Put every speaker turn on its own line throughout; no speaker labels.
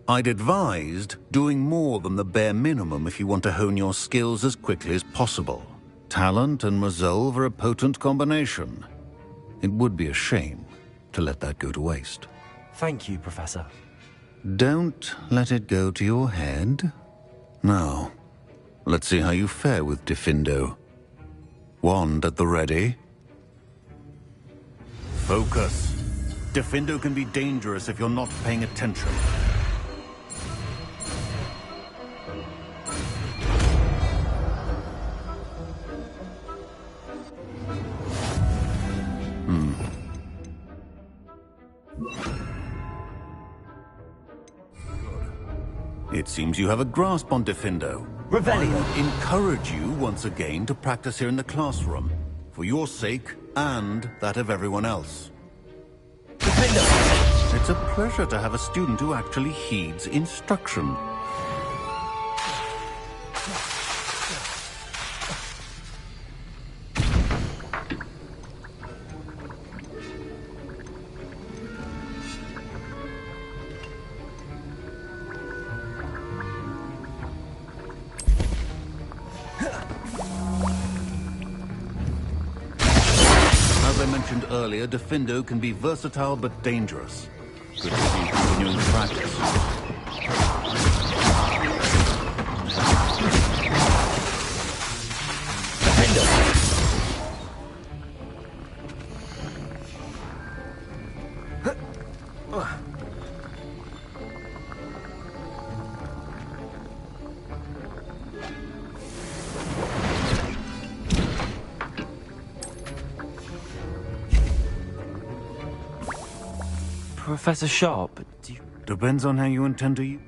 I'd advised doing more than the bare minimum if you want to hone your skills as quickly as possible. Talent and resolve are a potent combination. It would be a shame to let that go to waste.
Thank you, Professor.
Don't let it go to your head. Now, let's see how you fare with Diffindo. Wand at the ready. Focus. Diffindo can be dangerous if you're not paying attention. It seems you have a grasp on Diffindo.
Revelio.
I encourage you once again to practice here in the classroom, for your sake and that of everyone else.
Diffindo.
It's a pleasure to have a student who actually heeds instruction. As I mentioned earlier, Diffindo can be versatile but dangerous. Good to see you continuing to practice.
Diffindo. Professor Sharp,
Depends on how you intend to use.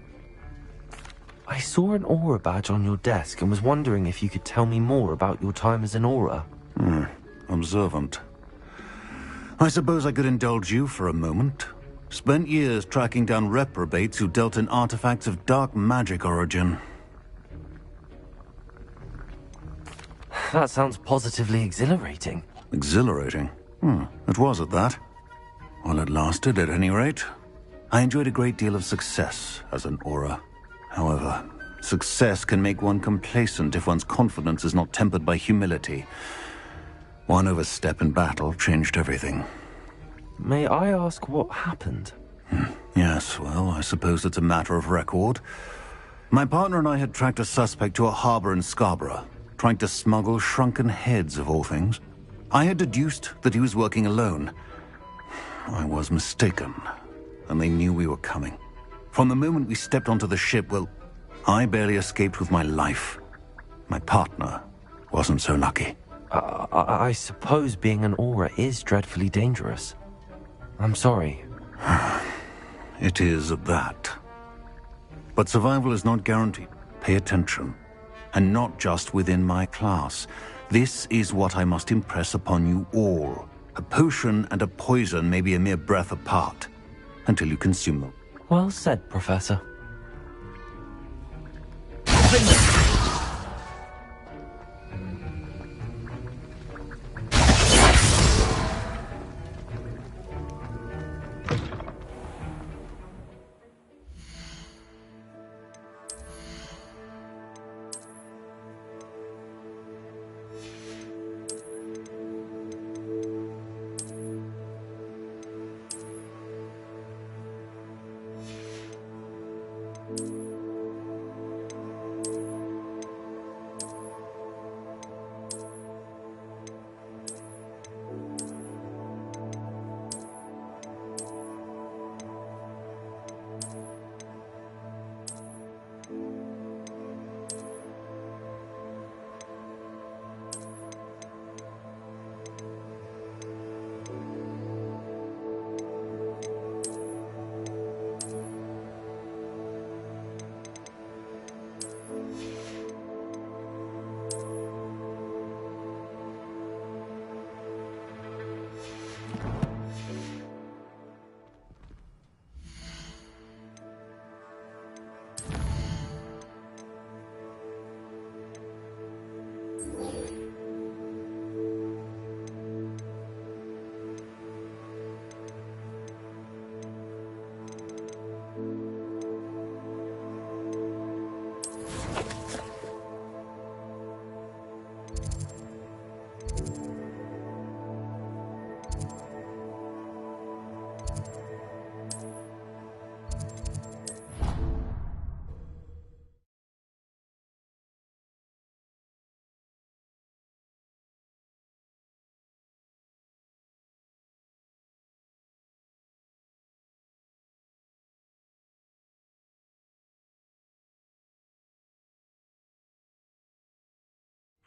I saw an aura badge on your desk and was wondering if you could tell me more about your time as an aura.
Observant. I suppose I could indulge you for a moment. Spent years tracking down reprobates who dealt in artifacts of dark magic origin.
That sounds positively exhilarating.
Exhilarating? It was at that. While it lasted, at any rate. I enjoyed a great deal of success as an aura. However, success can make one complacent if one's confidence is not tempered by humility. One overstep in battle changed everything.
May I ask what happened?
Yes, well, I suppose it's a matter of record. My partner and I had tracked a suspect to a harbor in Scarborough, trying to smuggle shrunken heads of all things. I had deduced that he was working alone. I was mistaken, and they knew we were coming. From the moment we stepped onto the ship, well, I barely escaped with my life. My partner wasn't so lucky.
I suppose being an aura is dreadfully dangerous. I'm sorry.
It is at that. But survival is not guaranteed. Pay attention. And not just within my class. This is what I must impress upon you all. A potion and a poison may be a mere breath apart, until you consume them.
Well said, Professor.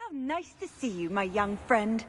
How nice to see you, my young friend.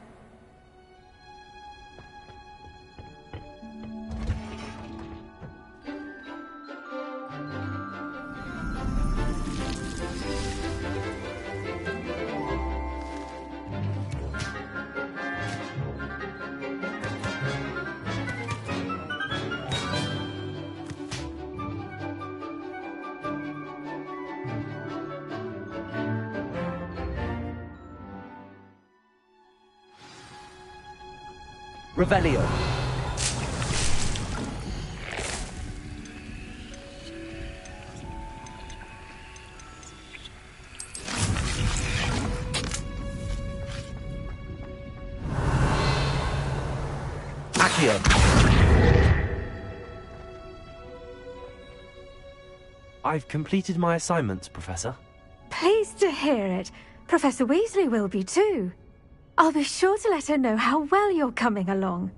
Revelio. Accio. I've completed my assignments, Professor.
Pleased to hear it. Professor Weasley will be too. I'll be sure to let her know how well you're coming along.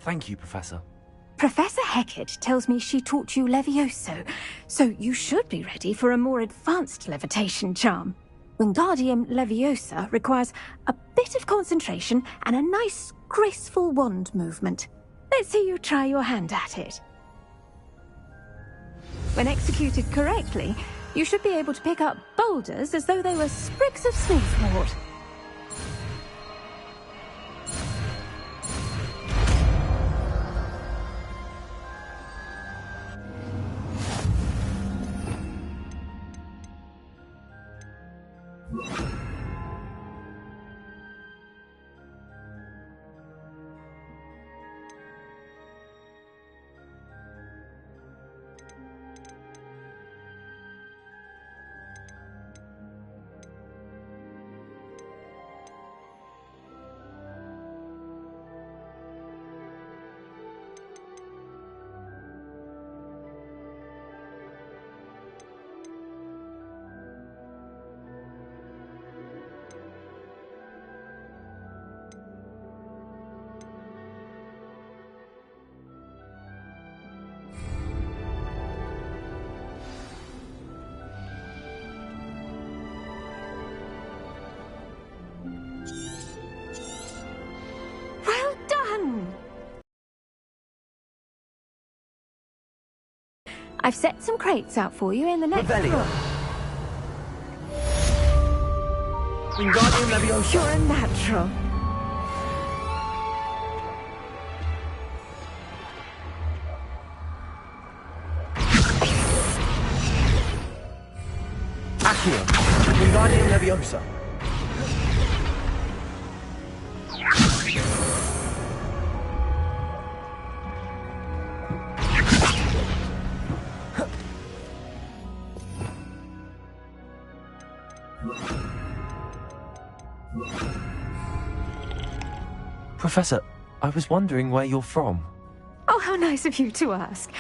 Thank you, Professor.
Professor Hecat tells me she taught you Levioso, so you should be ready for a more advanced levitation charm. Wingardium Leviosa requires a bit of concentration and a nice, graceful wand movement. Let's see you try your hand at it. When executed correctly, you should be able to pick up boulders as though they were sprigs of sneezewort. I've set some crates out for you in the next room.
Wingardium Leviosa.
You're a natural.
Accio. Wingardium Leviosa. Professor, I was wondering where you're from.
Oh, how nice of you to ask.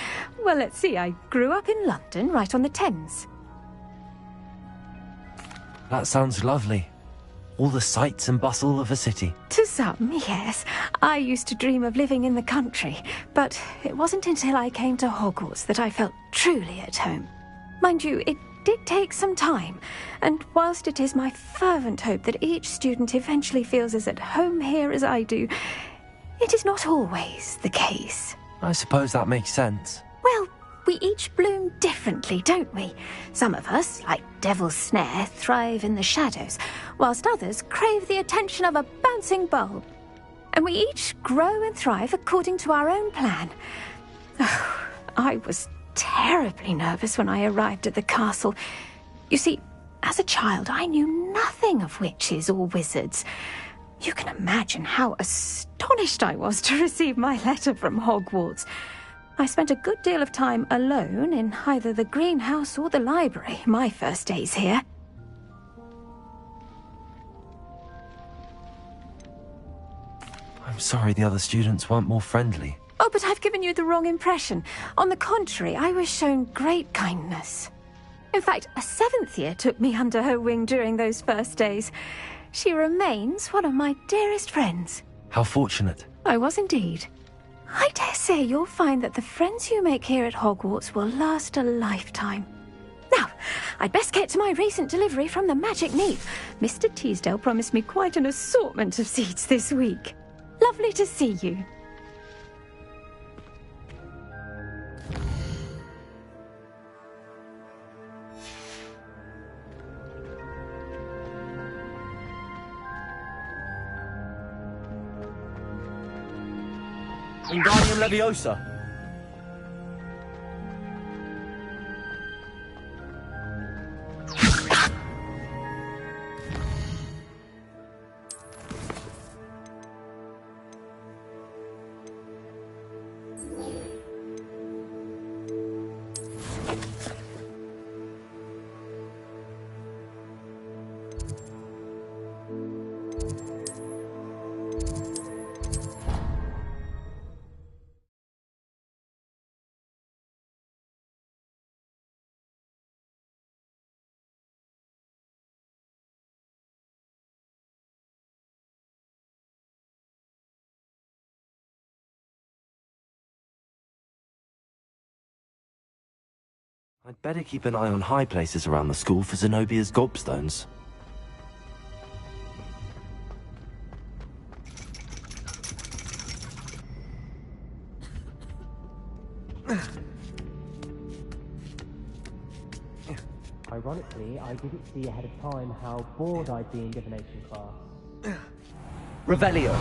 Well, let's see, I grew up in London, right on the Thames.
That sounds lovely. All the sights and bustle of a city.
To some, yes. I used to dream of living in the country, but it wasn't until I came to Hogwarts that I felt truly at home. Mind you, it did take some time, and whilst it is my fervent hope that each student eventually feels as at home here as I do, it is not always the case.
I suppose that makes sense.
Well, we each bloom differently, don't we? Some of us, like Devil's Snare, thrive in the shadows, whilst others crave the attention of a bouncing bulb. And we each grow and thrive according to our own plan. Oh, I was terribly nervous when I arrived at the castle. You see, as a child, I knew nothing of witches or wizards. You can imagine how astonished I was to receive my letter from Hogwarts. I spent a good deal of time alone in either the greenhouse or the library my first days here.
I'm sorry the other students weren't more friendly.
Oh, but I've given you the wrong impression. On the contrary, I was shown great kindness. In fact, a seventh year took me under her wing during those first days. She remains one of my dearest friends.
How fortunate.
I was indeed. I dare say you'll find that the friends you make here at Hogwarts will last a lifetime. Now, I'd best get to my recent delivery from the Magic Neep. Mr. Teasdale promised me quite an assortment of seeds this week. Lovely to see you.
Wingardium Leviosa. I'd better keep an eye on high places around the school for Zenobia's gobstones.
Ironically, I didn't see ahead of time how bored I'd be in divination class.
Revelio.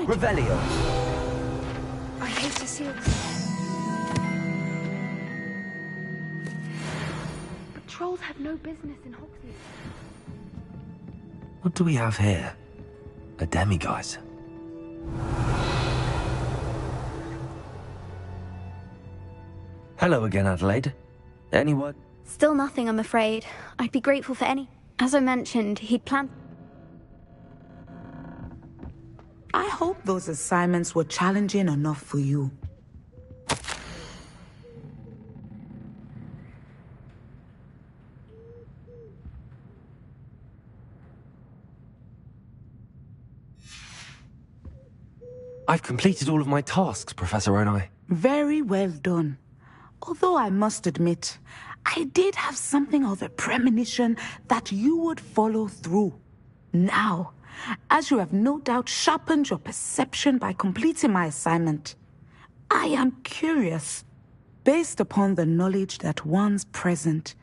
Revelio.
I hate to see it. But trolls have no business in Hogsmeade.
What do we have here? A demiguise. Hello again, Adelaide. Any word?
Still nothing, I'm afraid. I'd be grateful for any. As I mentioned, he'd planned.
I hope those assignments were challenging enough for you.
I've completed all of my tasks, Professor Onai.
Very well done. Although I must admit, I did have something of a premonition that you would follow through. Now, as you have no doubt sharpened your perception by completing my assignment, I am curious, based upon the knowledge that one's present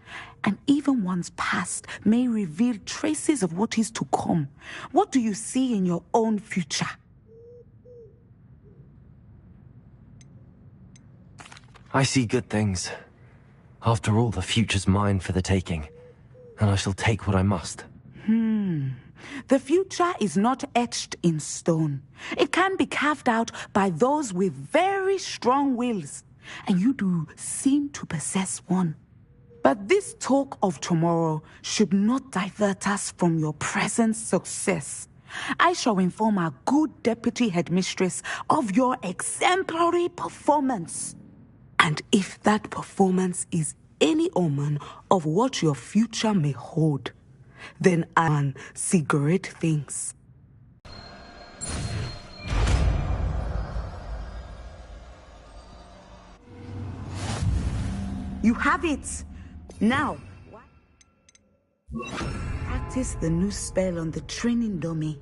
and even one's past may reveal traces of what is to come. What do you see in your own future?
I see good things. After all, the future's mine for the taking, and I shall take what I must.
The future is not etched in stone. It can be carved out by those with very strong wills, and you do seem to possess one. But this talk of tomorrow should not divert us from your present success. I shall inform our good deputy headmistress of your exemplary performance. And if that performance is any omen of what your future may hold, then I can see great things. You have it. Now, practice practice the new spell on the training dummy.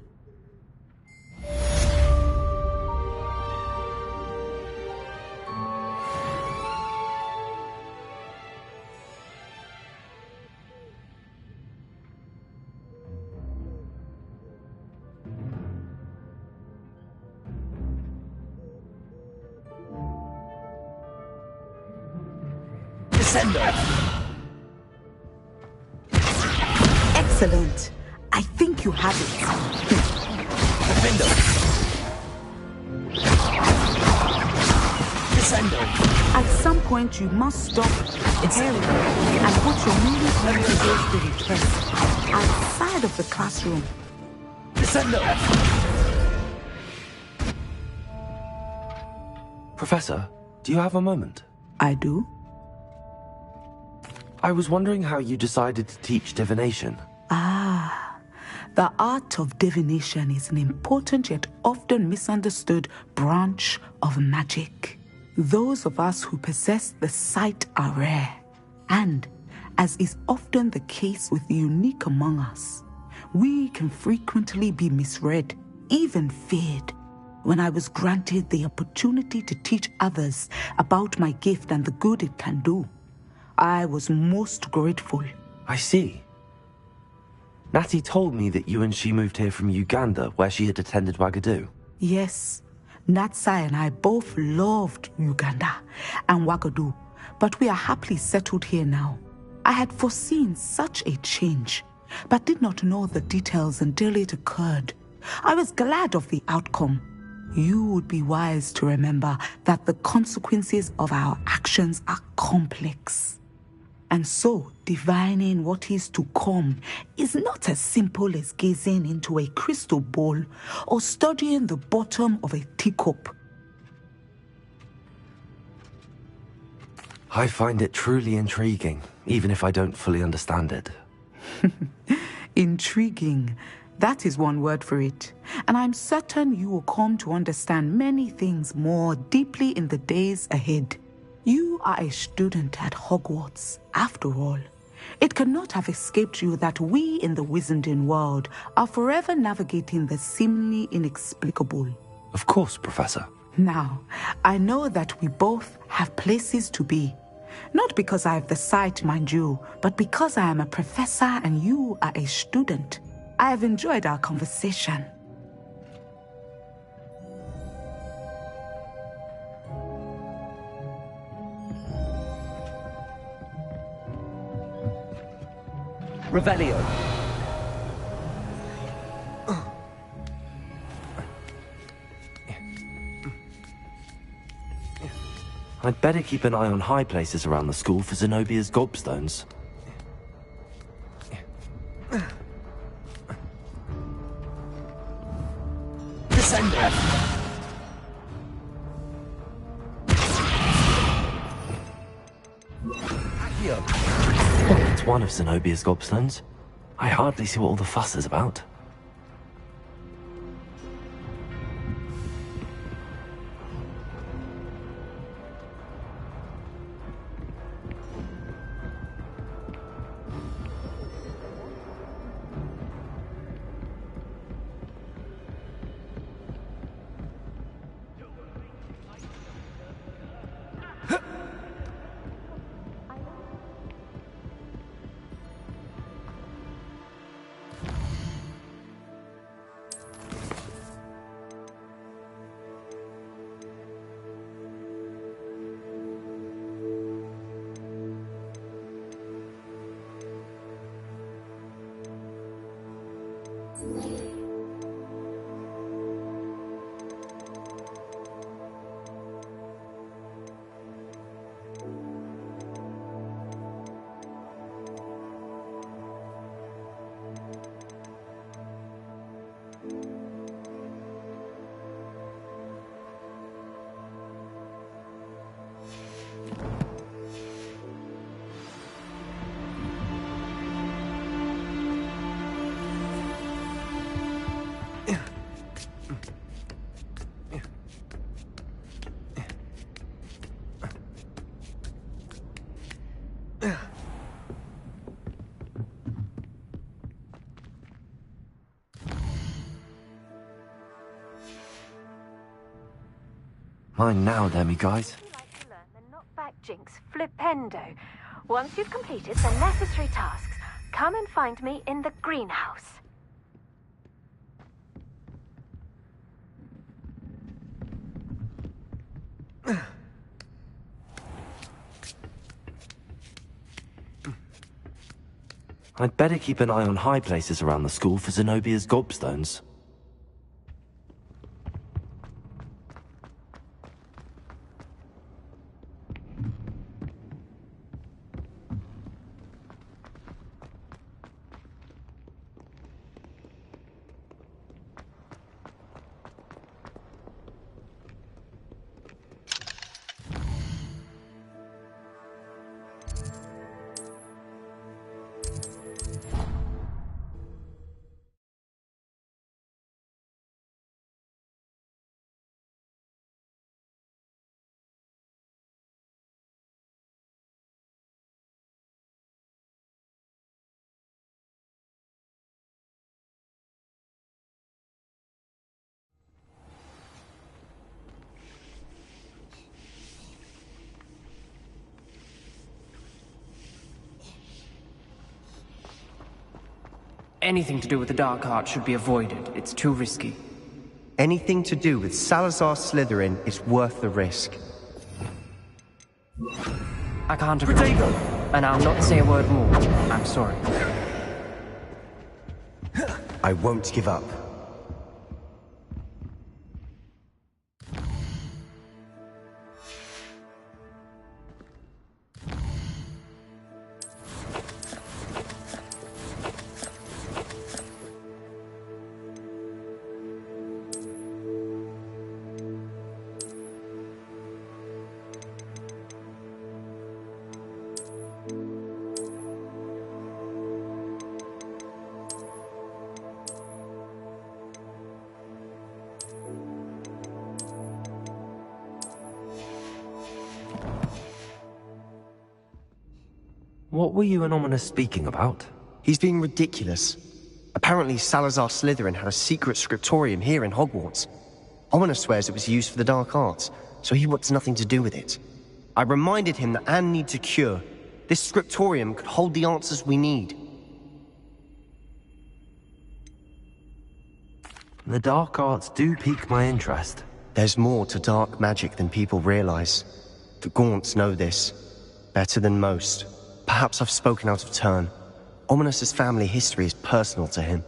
Excellent. I think you have it.
Defendo. Descendo.
At some point, you must stop tearing and put your movement against the request outside of the classroom.
Descendo. Professor, do you have a moment?
I do.
I was wondering how you decided to teach divination.
The art of divination is an important yet often misunderstood branch of magic. Those of us who possess the sight are rare, and, as is often the case with the unique among us, we can frequently be misread, even feared. When I was granted the opportunity to teach others about my gift and the good it can do, I was most grateful.
I see. Natty told me that you and she moved here from Uganda, where she had attended Wagadu.
Yes, Natsai and I both loved Uganda and Wagadu, but we are happily settled here now. I had foreseen such a change, but did not know the details until it occurred. I was glad of the outcome. You would be wise to remember that the consequences of our actions are complex. And so, divining what is to come is not as simple as gazing into a crystal ball or studying the bottom of a teacup.
I find it truly intriguing, even if I don't fully understand it.
Intriguing. That is one word for it. And I'm certain you will come to understand many things more deeply in the days ahead. You are a student at Hogwarts, after all. It cannot have escaped you that we in the Wizarding world are forever navigating the seemingly inexplicable.
Of course, Professor.
Now, I know that we both have places to be. Not because I have the sight, mind you, but because I am a professor and you are a student. I have enjoyed our conversation.
Revelio. I'd better keep an eye on high places around the school for Zenobia's gobstones. Descendo. It's one of Zenobia's gobstones. I hardly see what all the fuss is about. Mine now, then, me guys.
If you'd like to learn the knockback jinx flipendo, once you've completed the necessary tasks, come and find me in the greenhouse.
I'd better keep an eye on high places around the school for Zenobia's gobstones.
Anything to do with the dark art should be avoided. It's too risky.
Anything to do with Salazar Slytherin is worth the risk.
I can't agree. And I'll not say a word more. I'm sorry.
I won't give up.
What were you and Ominous speaking about?
He's being ridiculous. Apparently Salazar Slytherin had a secret scriptorium here in Hogwarts. Ominous swears it was used for the dark arts, so he wants nothing to do with it. I reminded him that Anne needs a cure. This scriptorium could hold the answers we need.
The dark arts do pique my interest.
There's more to dark magic than people realize. The Gaunts know this. Better than most. Perhaps I've spoken out of turn. Ominous's family history is personal to him.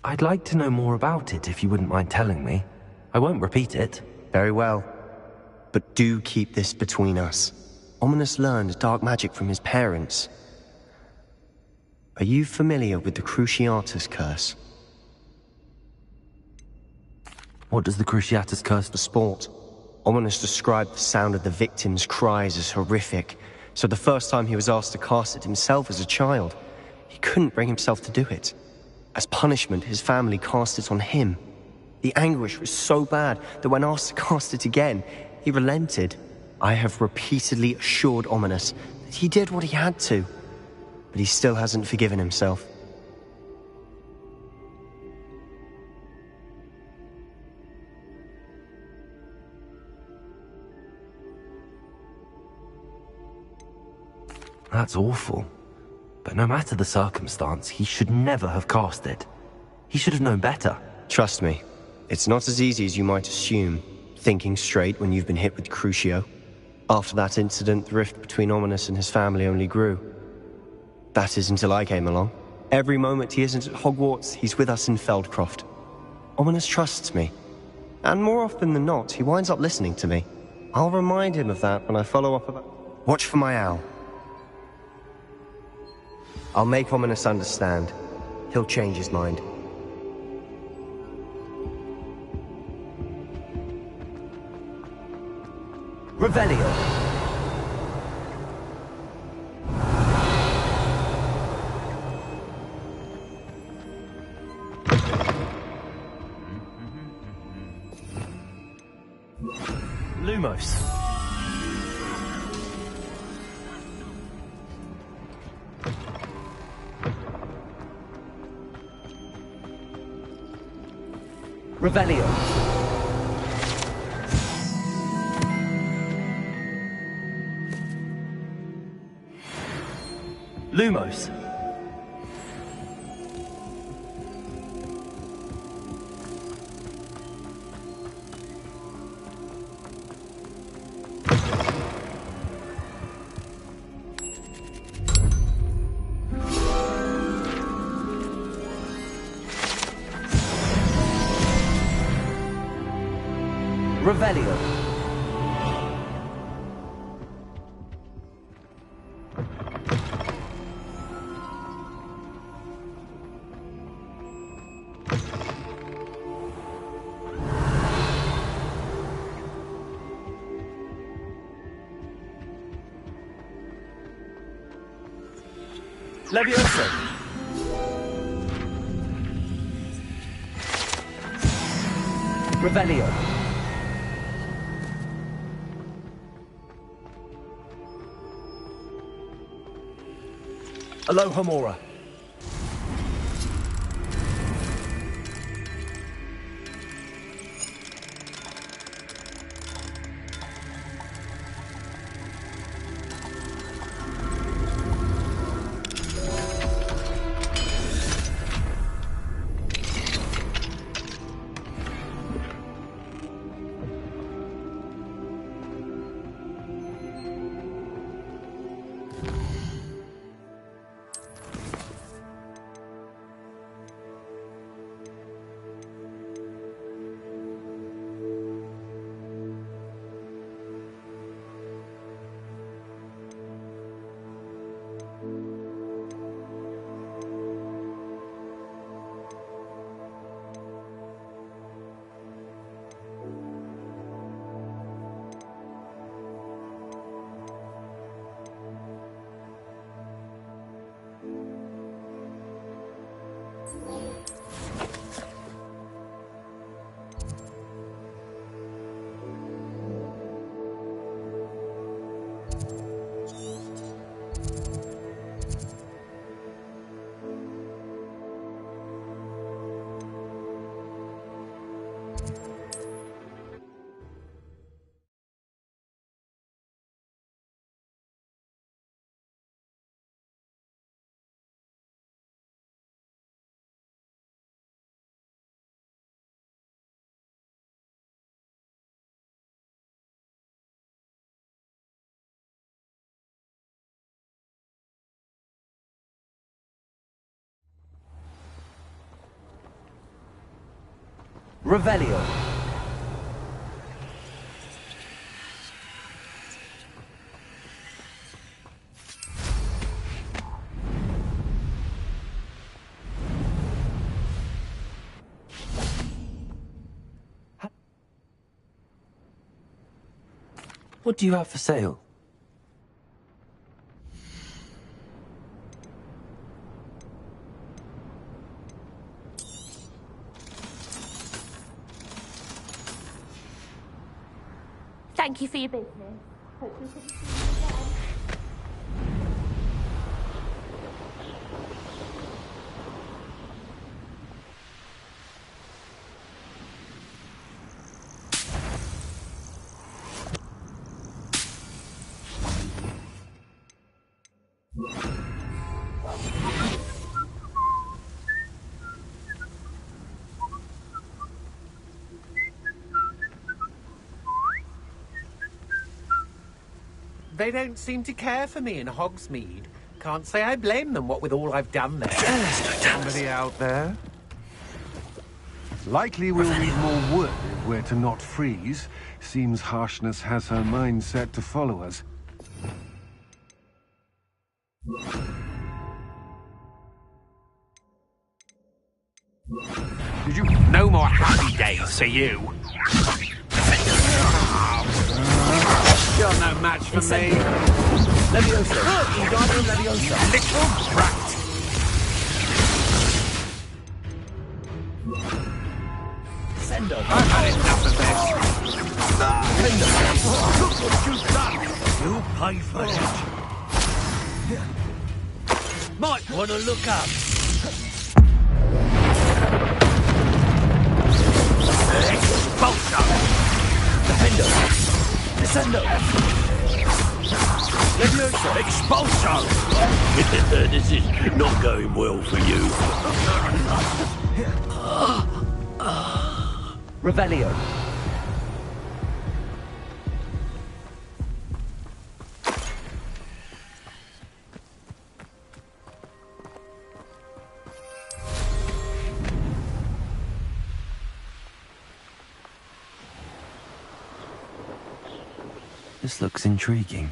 I'd like to know more about it if you wouldn't mind telling me. I won't repeat it.
Very well. But do keep this between us. Ominous learned dark magic from his parents. Are you familiar with the Cruciatus Curse?
What does the Cruciatus Curse
The sport. Ominous described the sound of the victim's cries as horrific, so the first time he was asked to cast it himself as a child, he couldn't bring himself to do it. As punishment, his family cast it on him. The anguish was so bad that when asked to cast it again, he relented. I have repeatedly assured Ominous that he did what he had to, but he still hasn't forgiven himself.
That's awful. But no matter the circumstance, he should never have cast it. He should have known better.
Trust me, it's not as easy as you might assume, thinking straight when you've been hit with Crucio. After that incident, the rift between Ominous and his family only grew. That is until I came along. Every moment he isn't at Hogwarts, he's with us in Feldcroft. Ominous trusts me. And more often than not, he winds up listening to me. I'll remind him of that when I follow up about... Watch for my owl. I'll make Ominous understand. He'll change his mind. Revelio!
Lumos. Revelio. Lumos. Revelio. Levioso. Revelio. Alohomora. Revelio. What do you have for sale?
Thank you for your business. Hope we can see you again.
They don't seem to care for me in Hogsmeade. Can't say I blame them, what with all I've done there.
Somebody out there? Likely we'll need more wood if we're to not freeze. Seems harshness has her mind set to follow us.
Did you? No more happy days for you. You're no match for me.
Levioso. Wingardium Leviosa.
Little brat.
Sendo.
I've had enough of this.
Look what you've done.
You pay for it. Might want to look up. Expulso! Defendo! Descendo! Levioso! Expulso! This is not going well for you.
Revelio. This looks intriguing.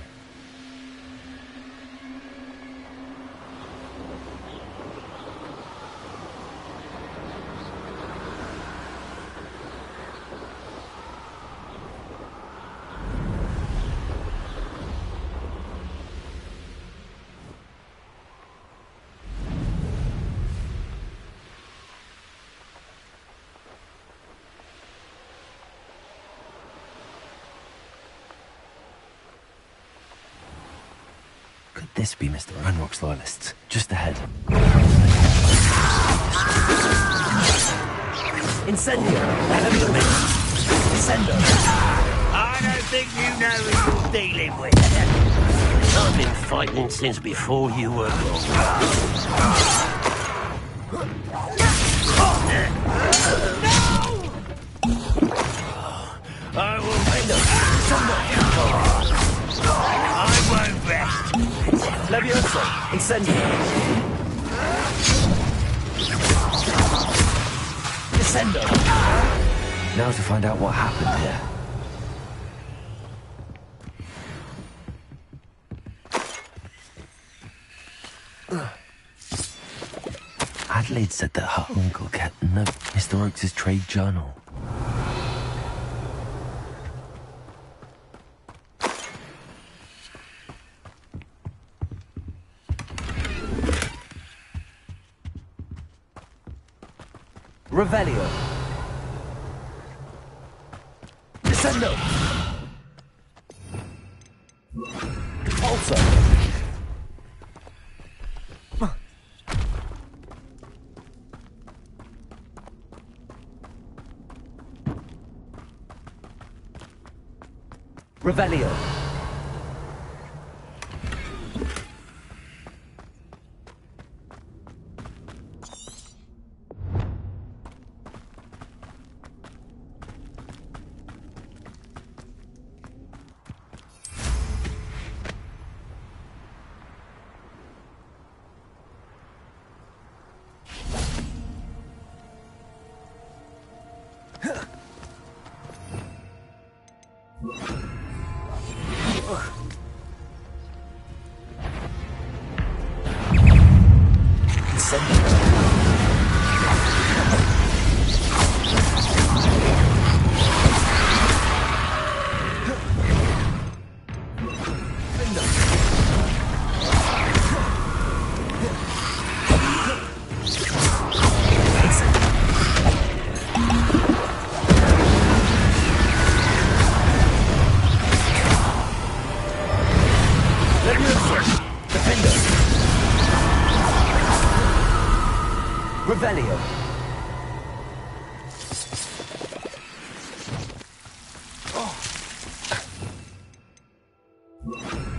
Could this be Mr. Ranrock's loyalists? Just ahead. Incendio! Incendio!
I don't think you know who you're dealing with. I've been fighting since before you were born. I will end up. I won't rest.
Levioso! Incendio! Descendo! Now to find out what happened here. Adelaide said that her uncle kept Mr. Oakes' trade journal. Revelio. Descendo. Also. Revelio. Revelio.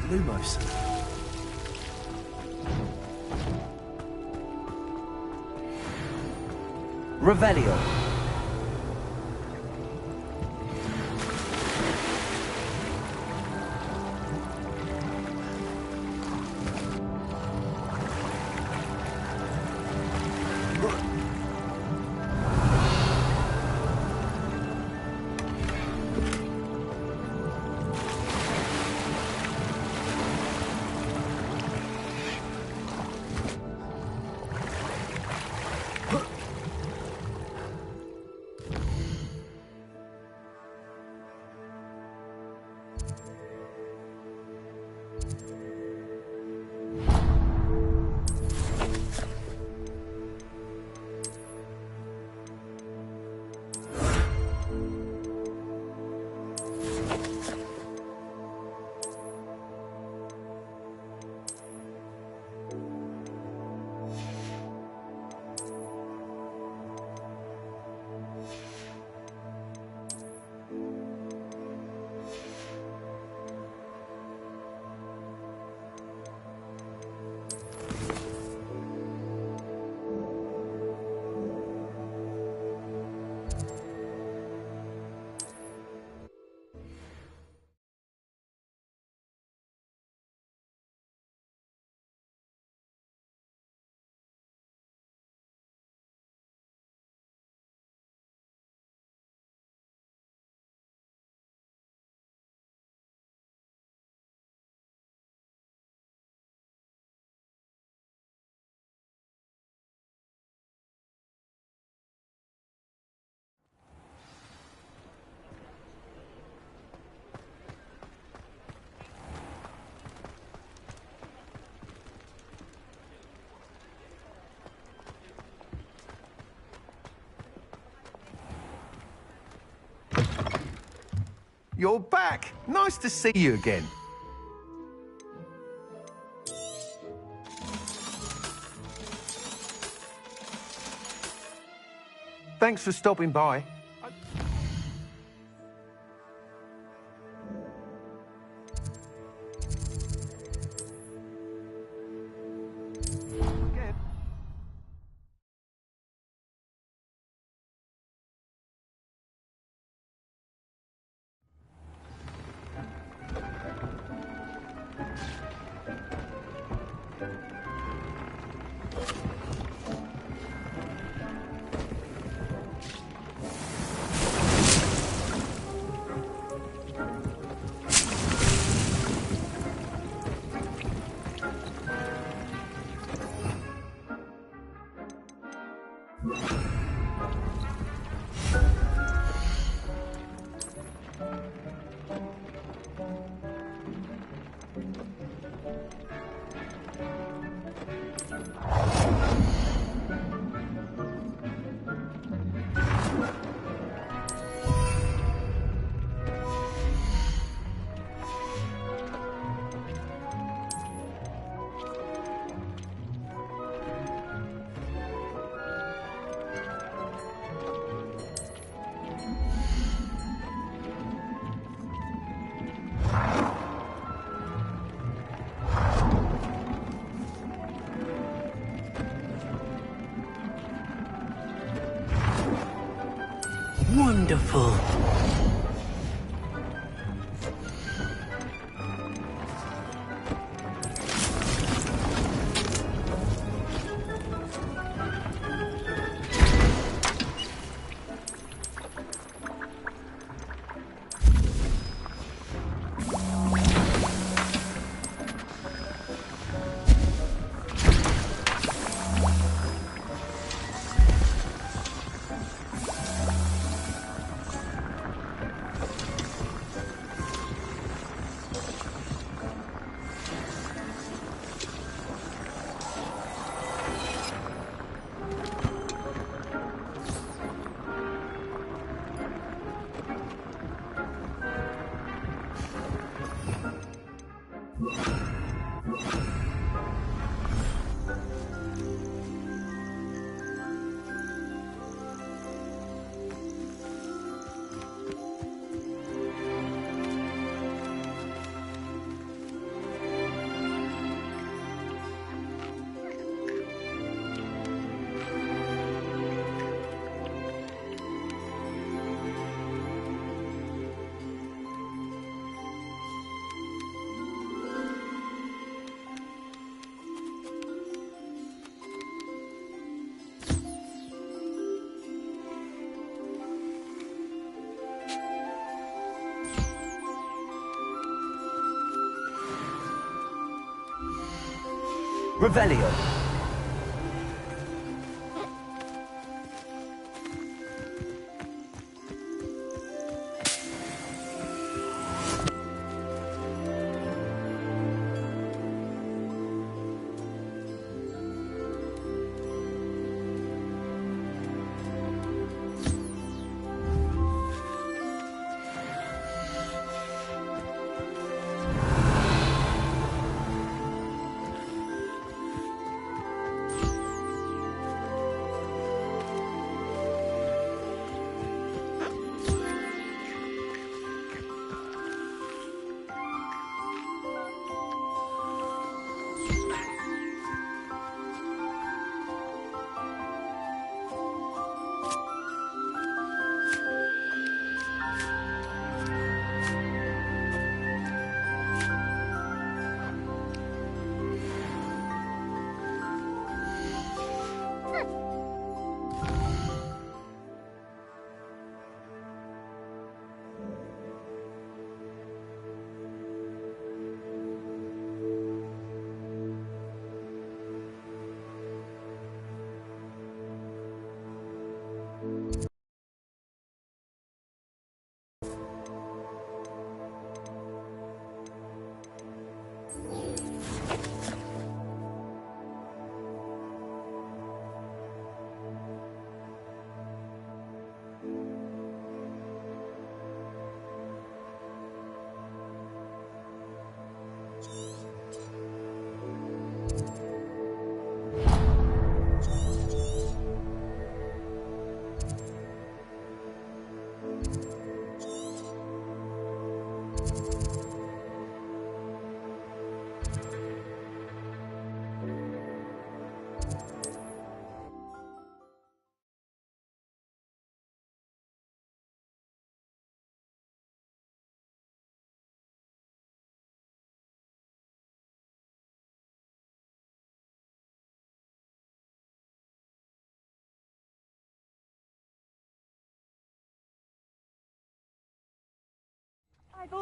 Lumos. Revelio.
you're back. Nice to see you again. Thanks for stopping by.
Wonderful.
Revelio.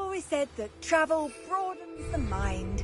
always said that travel broadens the mind.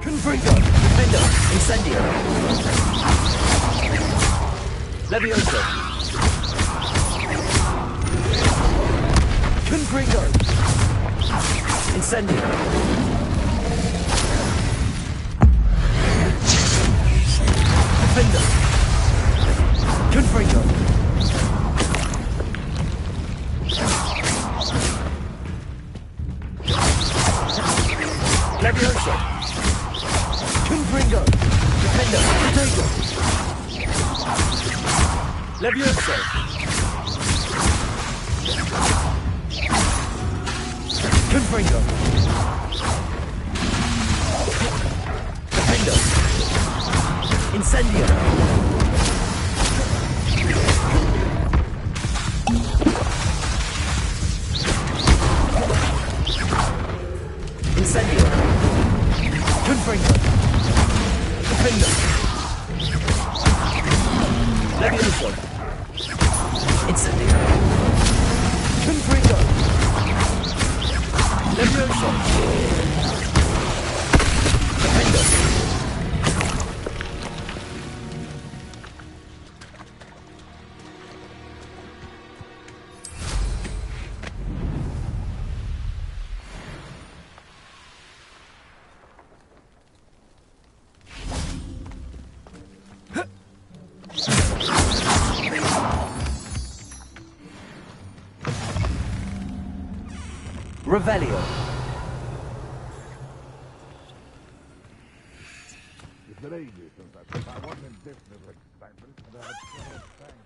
Confringo! Defender! Incendio! Levioso! Confringo! Incendio! Defender! Confringo! Levioso! Confringo! Defender! Potato! Levioso! Confringo! Defender! Incendio! Incendio! Confringo! Defender! Levioso! Incendio! Confringo! Levioso! Defender! Revelio.
It's been ages since I wasn't in business excitement, and I had thanks.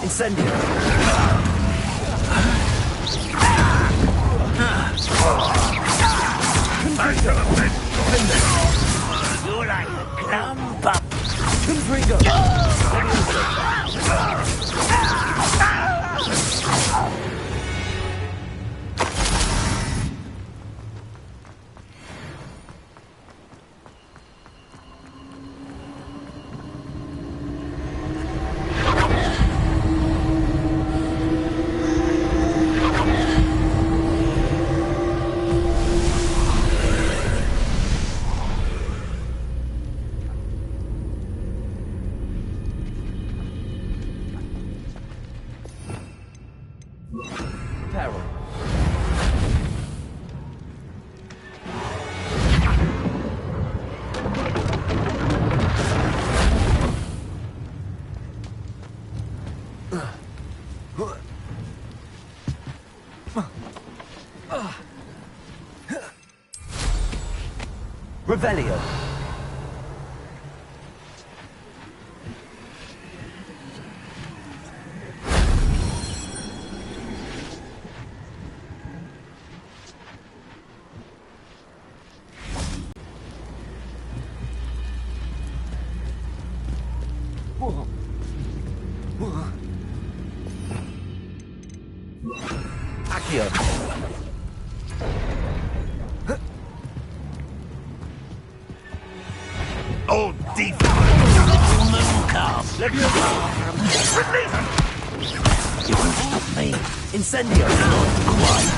Incendio!
You're like a clown pup.
Confringo! Revelio. Accio.
Oh, deep! Little moon calf!
Levioso!
Release! You won't stop me.
Incendio!
Not quite.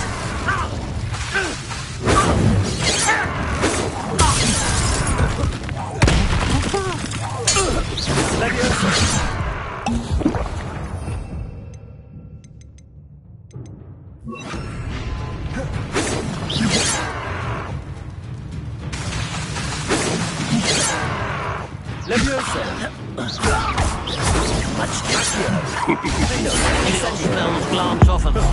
Leviosa!
Much spells glance off of them.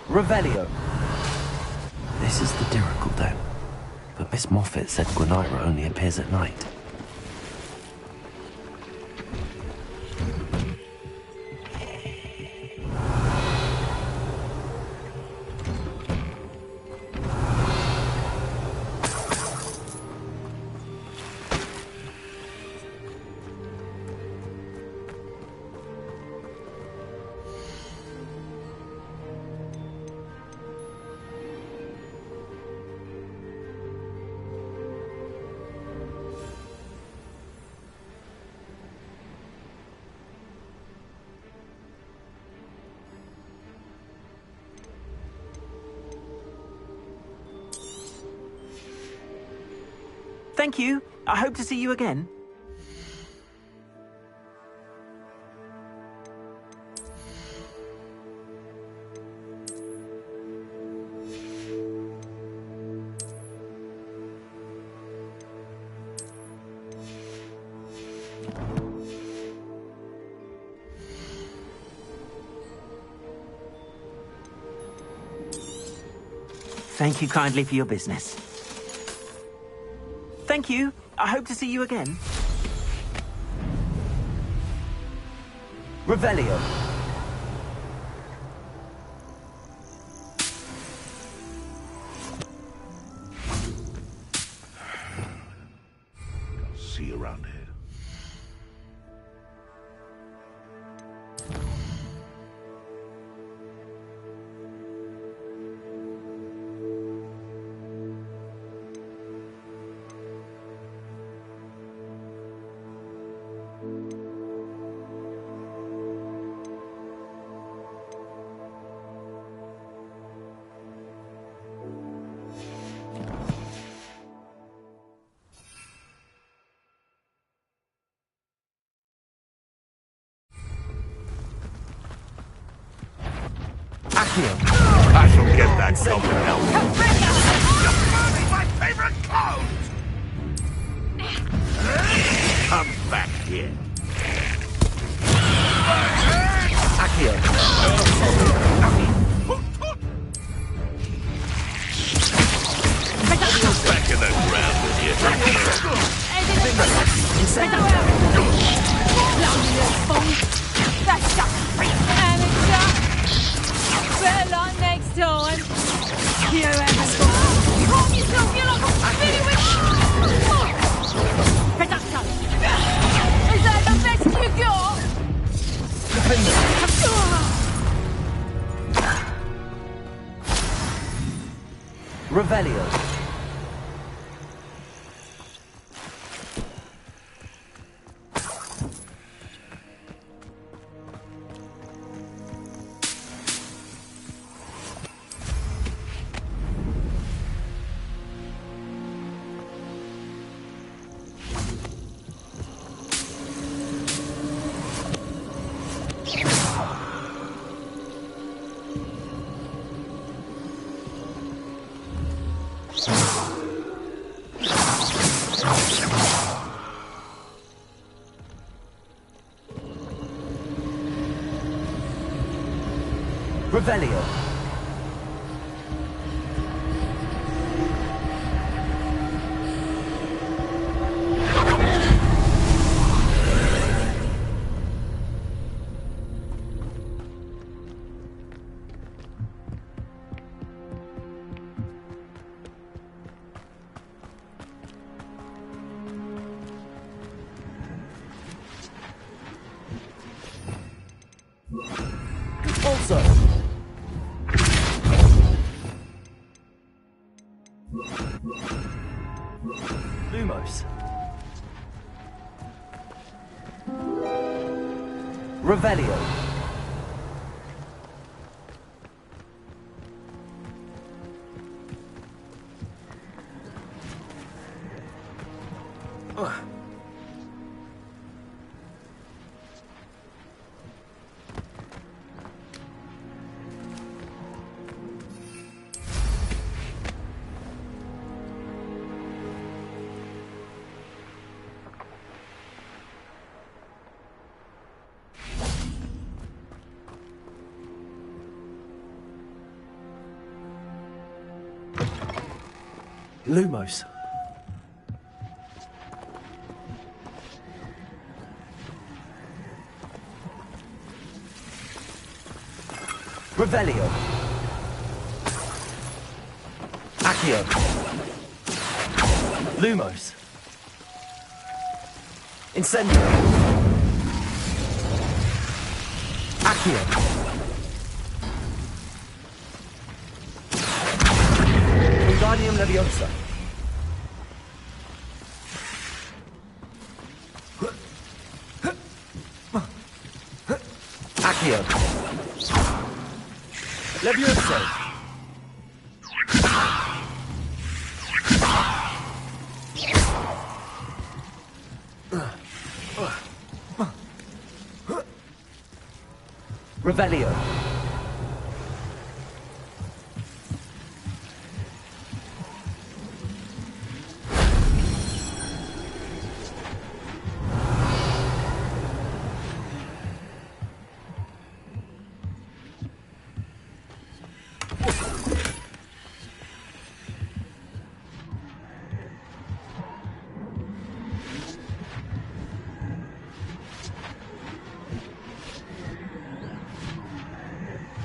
Revelio.
This is the Dirical then. But Miss Moffat said Gwynaira only appears at night.
Thank you. I hope to see you again. Thank you kindly for your business. Thank you. I hope to see you again.
Revelio.
See you around here. I shall get that somewhere else. You're burning my favorite clothes! Come back here.
Accio.
Back in the ground with you.
Better luck next time. You haven't got. Calm yourself, you're like a spinny with. Production. Is that the best you got?
Revelio. Revelio. Revelio. Lumos. Revelio. Accio. Lumos. Incendio. Accio. Wingardium Leviosa. Accio. Leviosa. Revelio.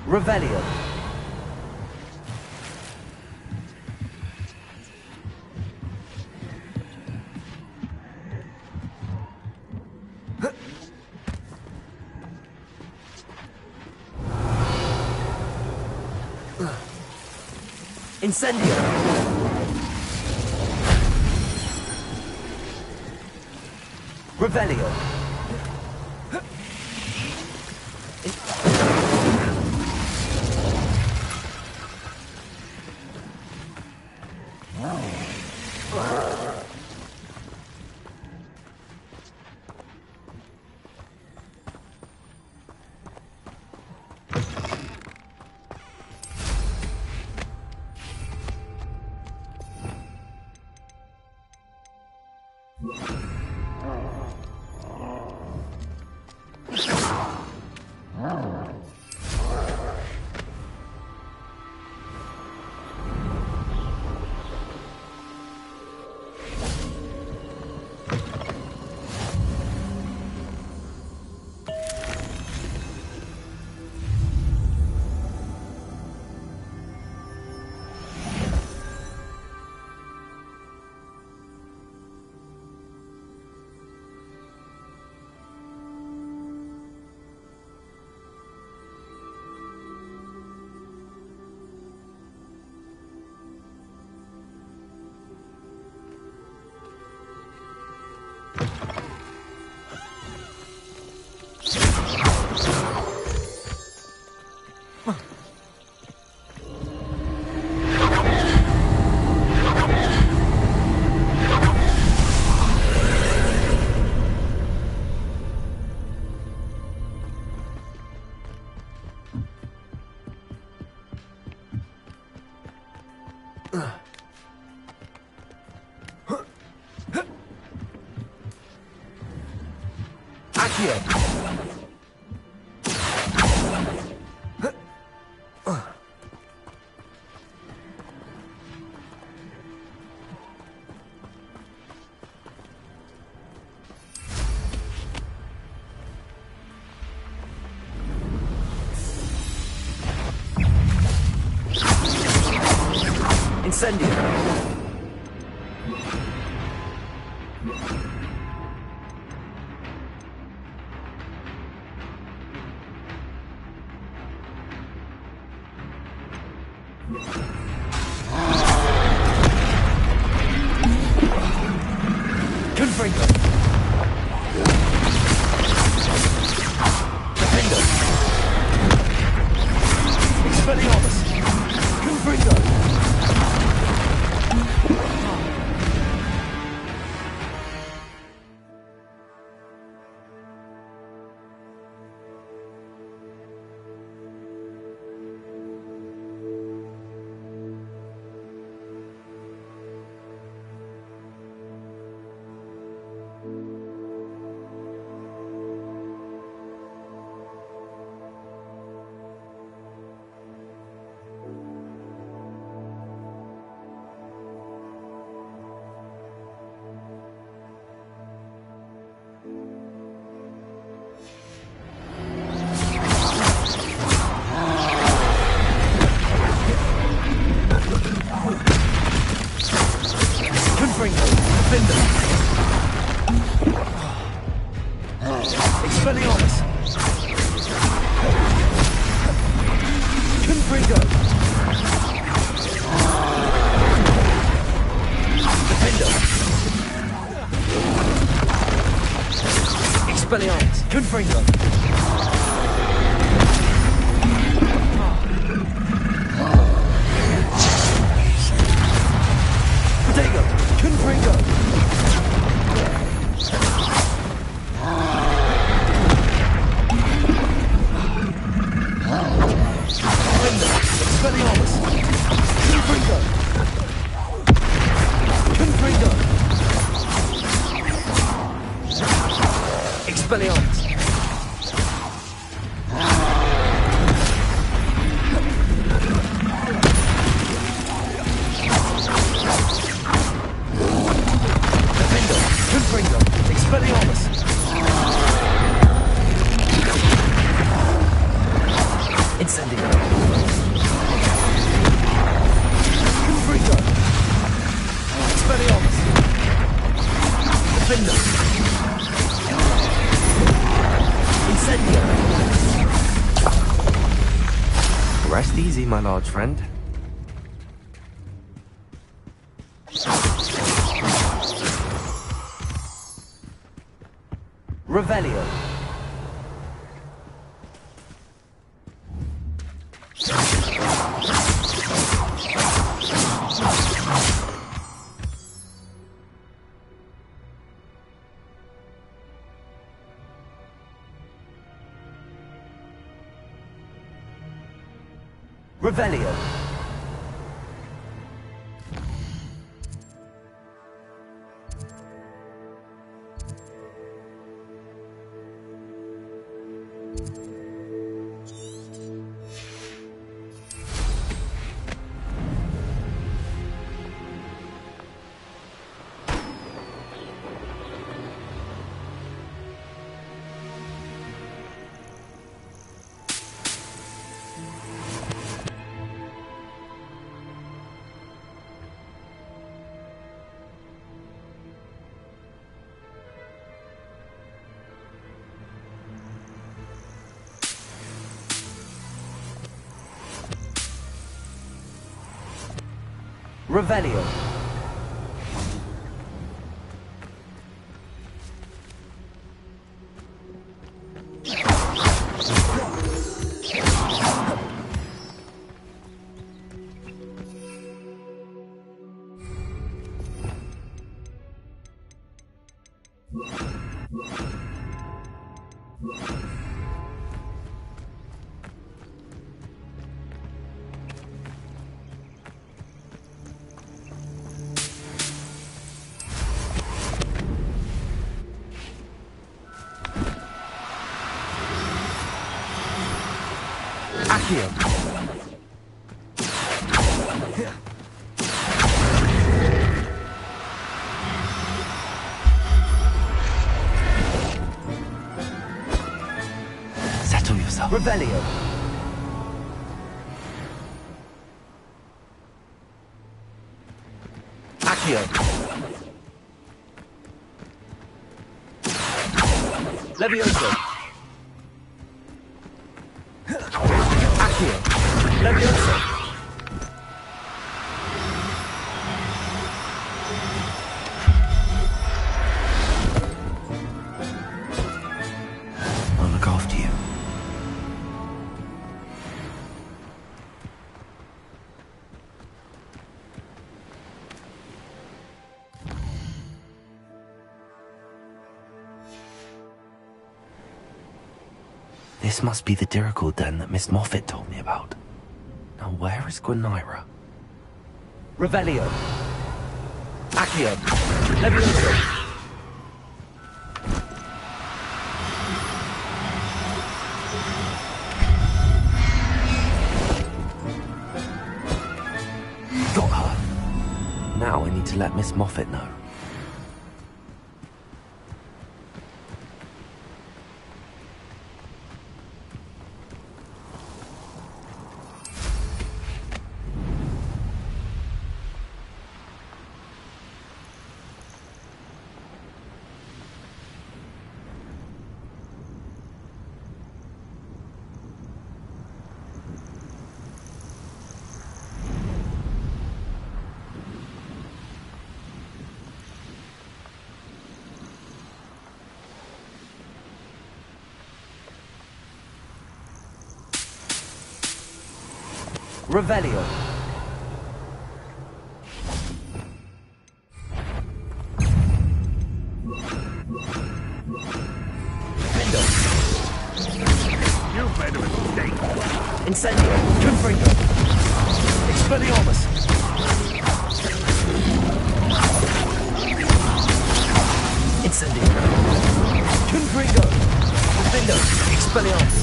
Revelio. Incendio. Revelio. Accio. Incendio. Confringo. Expelliarmus! Confringo! Defender! Expelliarmus! Confringo! Protego! Confringo! Expelliarmus! Confringo! Confringo! Expelliarmus! Defender! Confringo! Expelliarmus! Incendio! Confringo! Expelliarmus! Defender! Incendio!
Rest easy, my large friend.
Revelio. Revelio. Revelio. Accio.
Settle yourself.
Revelio. Accio. Levioso. Accio. Levioso.
I'll look after you. This must be the Dirical den that Miss Moffat told me about. Now where is Gwenira?
Revelio. Accio. Levioso.
Got her. Now I need to let Miss Moffat know.
Revelio. Window.
You've made a mistake.
Incendio. Confringo. Expelliarmus. Incendio. Confringo. Defendo. Expelliarmus.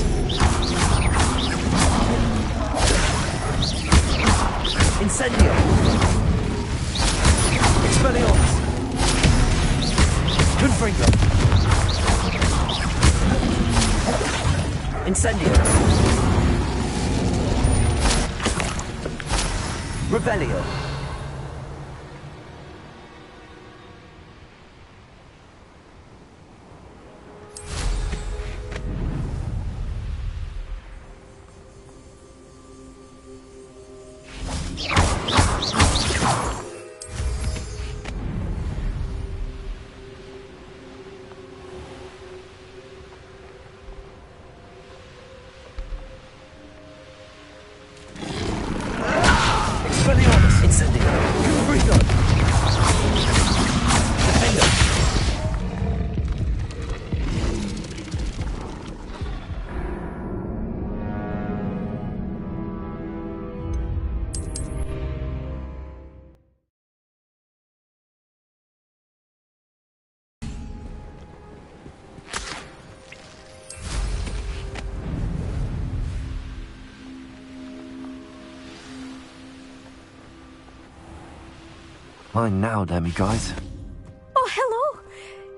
Incendio. Expelliarmus. Confringo. Incendio. Revelio.
Mine now, demi-guys.
Oh, hello.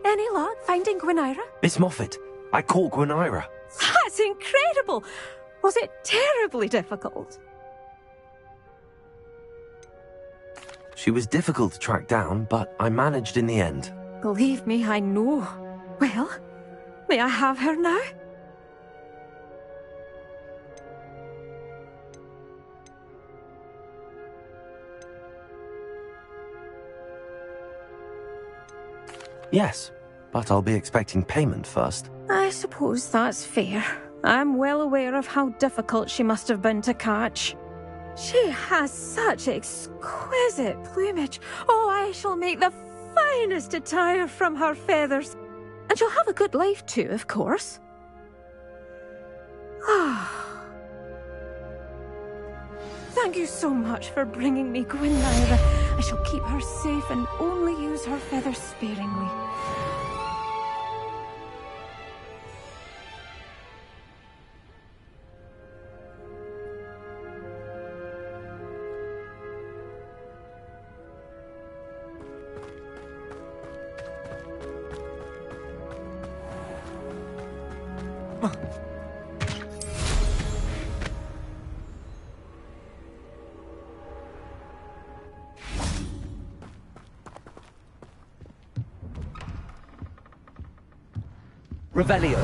Any luck finding Gwynaira?
Miss Moffat, I caught Gwynaira.
That's incredible. Was it terribly difficult?
She was difficult to track down, but I managed in the end.
Believe me, I know. Well, may I have her now?
Yes, but I'll be expecting payment first.
I suppose that's fair. I'm well aware of how difficult she must have been to catch. She has such exquisite plumage. Oh, I shall make the finest attire from her feathers. And she'll have a good life too, of course. Thank you so much for bringing me Gwynaira. I shall keep her safe and only use her feathers sparingly.
Revelio.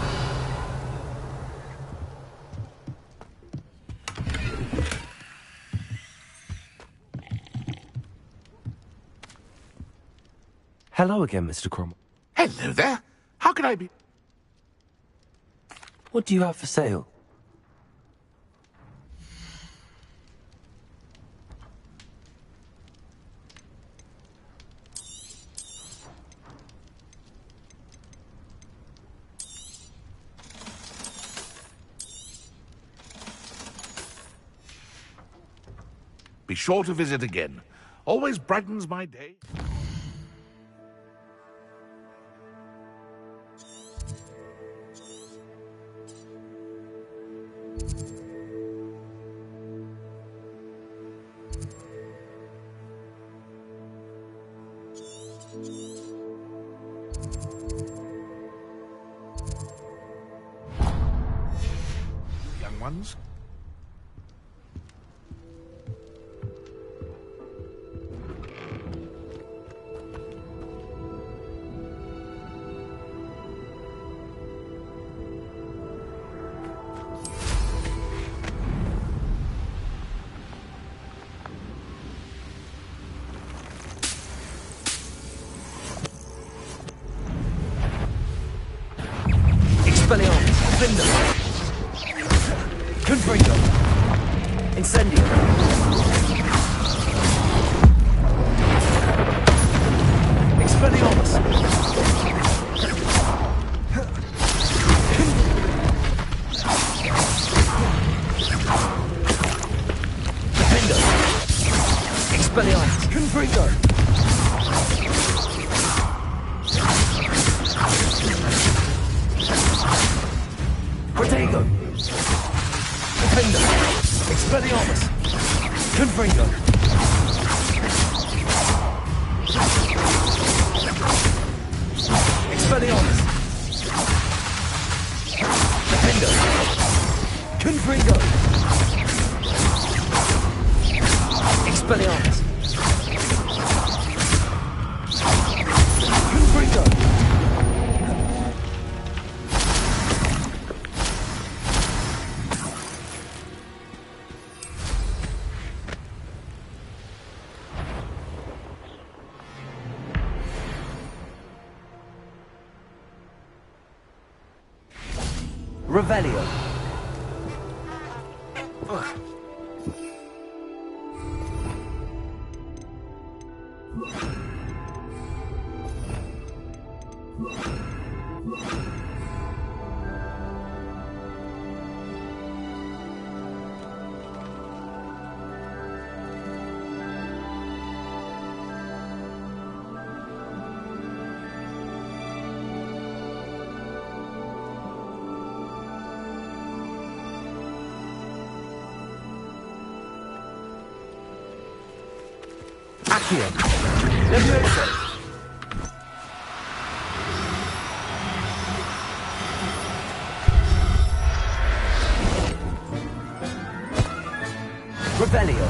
Hello again, Mr. Cromwell.
Hello there. How can I be?
What do you have for sale?
Be sure to visit again. Always brightens my day. Young ones.
Expelliarmus. Defendo. Confringo. Incendio. Expelliarmus. Defendo. Expelliarmus. Confringo. Protego. Defendo. Expelliarmus. Confringo. Expelliarmus. Defendo. Confringo. Expelliarmus. Confringo. Revelio. Accio. Levioso. Revelio.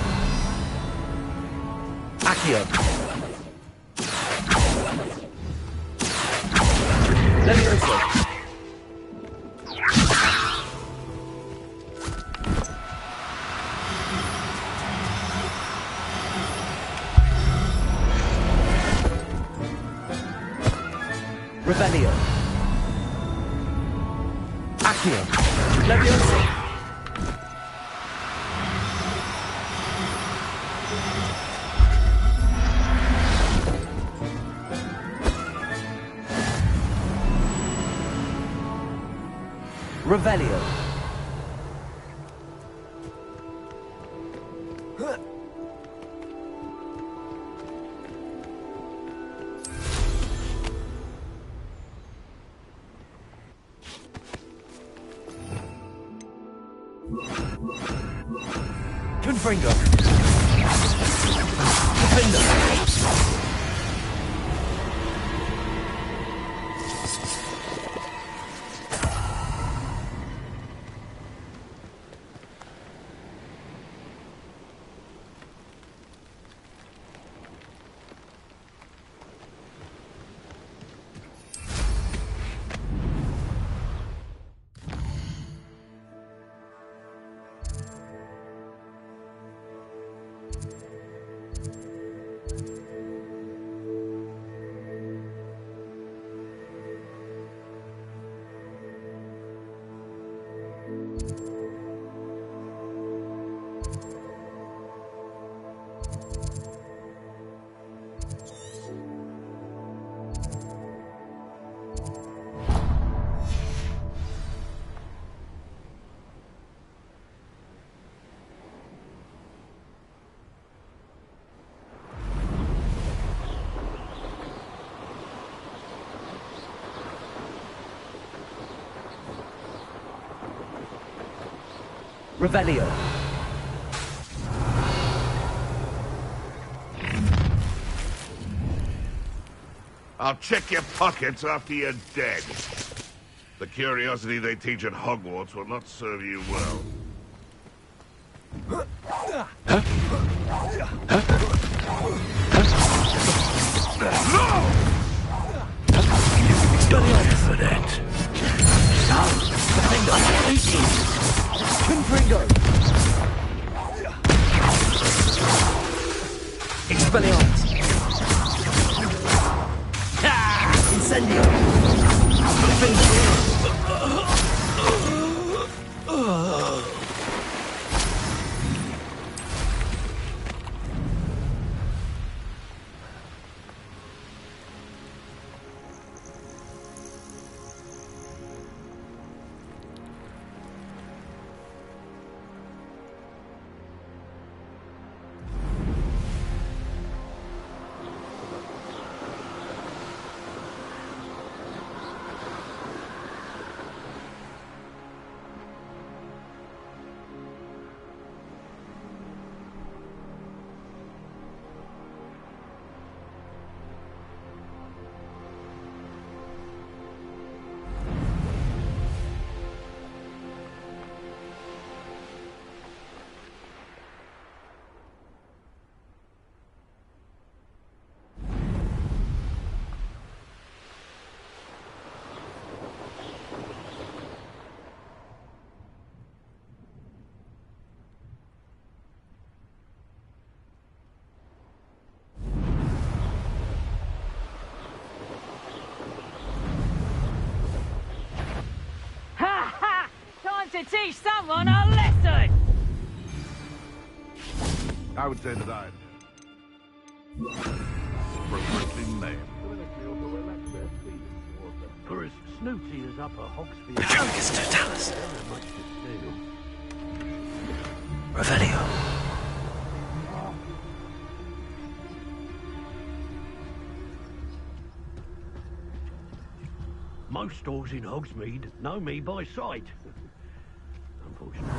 Accio. Levioso. Revelio. Accio. Levioso. Revelio. Confringo. Defender. Revelio.
I'll check your pockets after you're dead. The curiosity they teach at Hogwarts will not serve you well.
Confident.
Confringo. Expelliarmus. Incendio.
to teach someone a lesson!
I would say that I'm appropriately named.
For as snooty as Upper Hogsfield.
Patroclus Totalis. Revelio.
Most stores in Hogsmeade know me by sight. Unfortunately.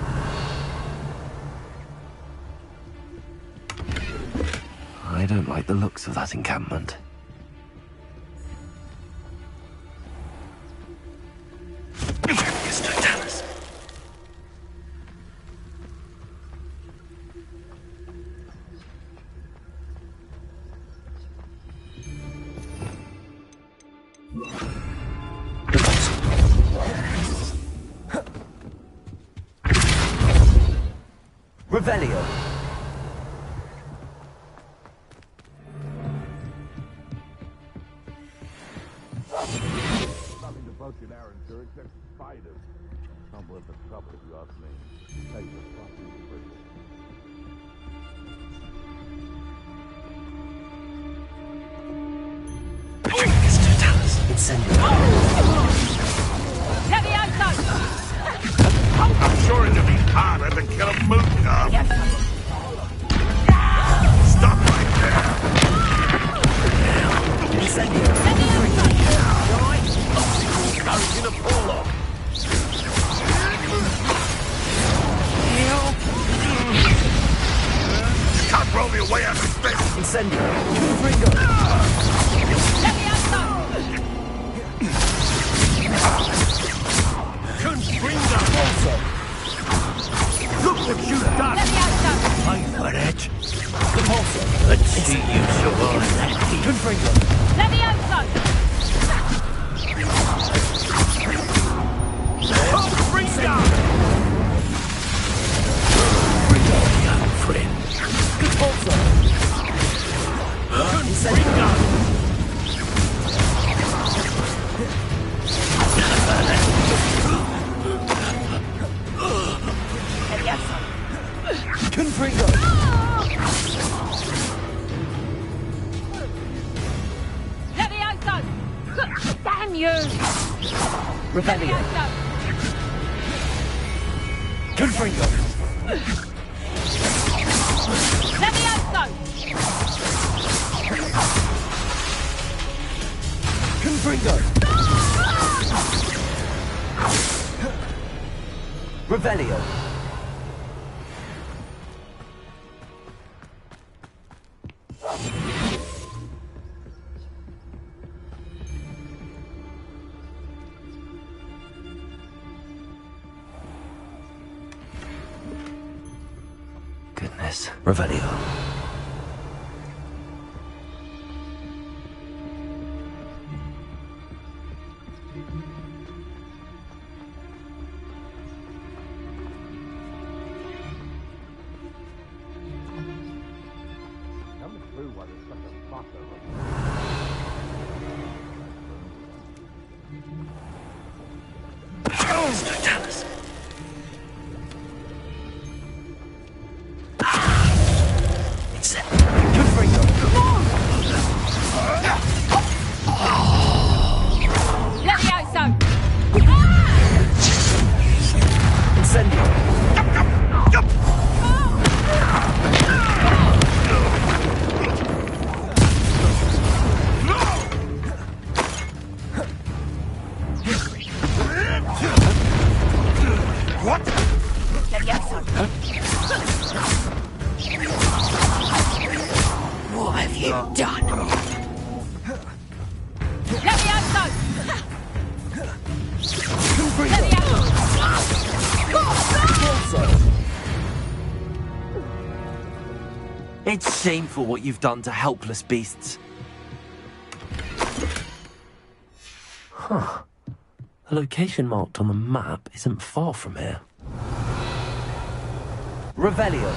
I don't like the looks of that encampment. Patroclus Totalis. Revelio.
Nothing to poach in Arrowsburg except spiders. Not worth the trouble if you ask me. Take the fucking bridge.
Patroclus Totalis. Incendio.
Levioso!
I'm sure it'd be harder to kill a moon calf. Stop right there.
Incendio.
Courage in a forelock.
Can't roll me away out of space.
Incendio. Confringo.
Levioso!
Confringo. Look what you've done.
Levioso!
Pay for it.
Repulsor.
Let's see you survive that feat.
Confringo.
Levioso!
Confringo. Young friend.
Repulsor.
Confringo.
Confringo.
Levioso! Damn you!
Revelio.
Levioso!
Confringo.
Levioso!
Confringo. Revelio. Goodness. Revelio.
Coming through while there's such a fuss over.
Patroclus Totalis. Confringo.
Levioso!
Incendio.
What?
What have you done?
Levioso!
Confringo.
Levioso!
It's shameful what you've done to helpless beasts. Huh. The location marked on the map isn't far from here. Revelio.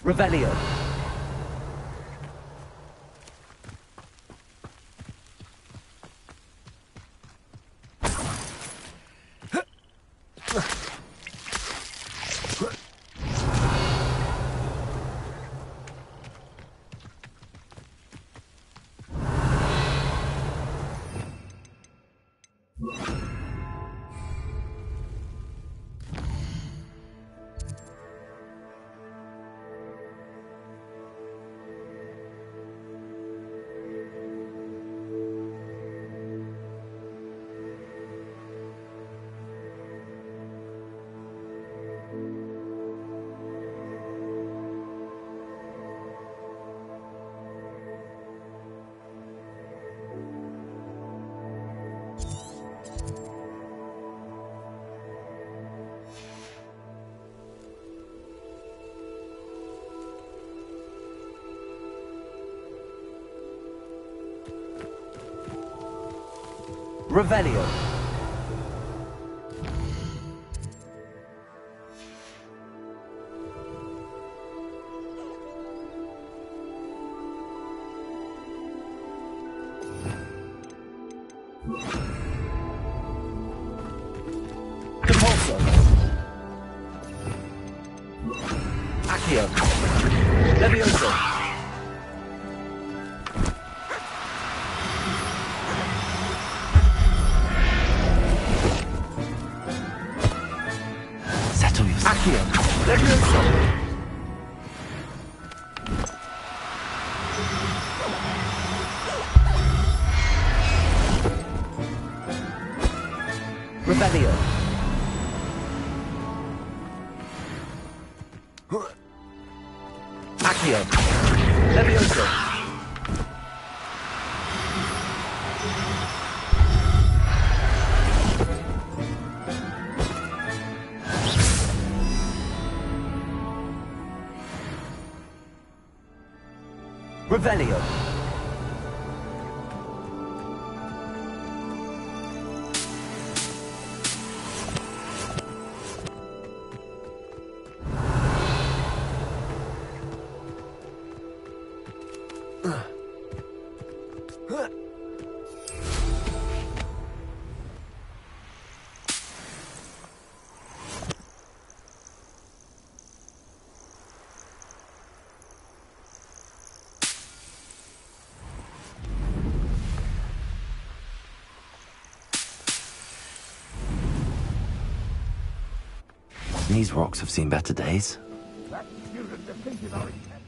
Revelio. Revelio. Compulso. Accio. Levioso. Accio. Levioso. Revelio. Accio. Levioso. Revelio.
These rocks have seen better days.
That student defeated our intent.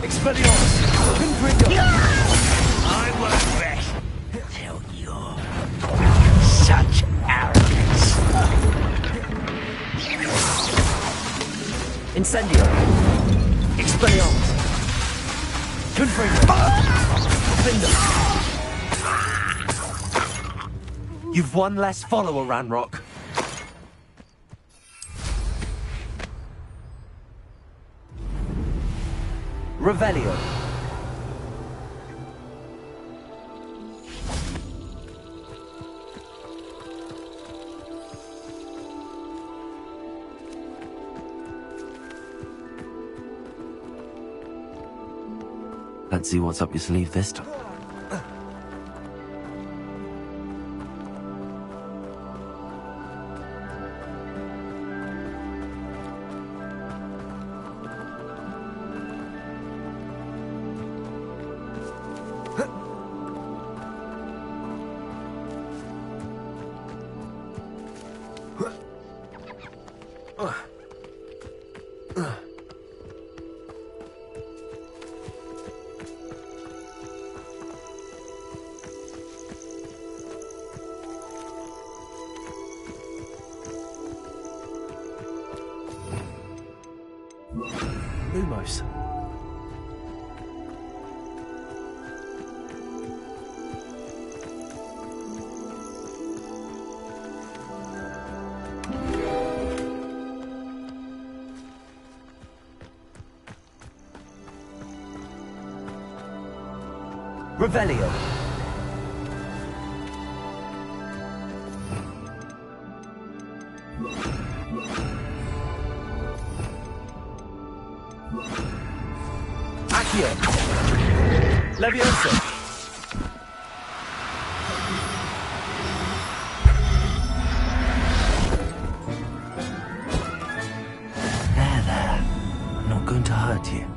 Expelliarmus. Confringo.
I won't rest till you're such arrogance.
Incendio. Expelliarmus. Confringo. Finder. You've one less follower, Ranrock. Revelio.
Let's see what's up your sleeve this time.
Revelio. Accio. Leviosa.
There. I'm not going to hurt you.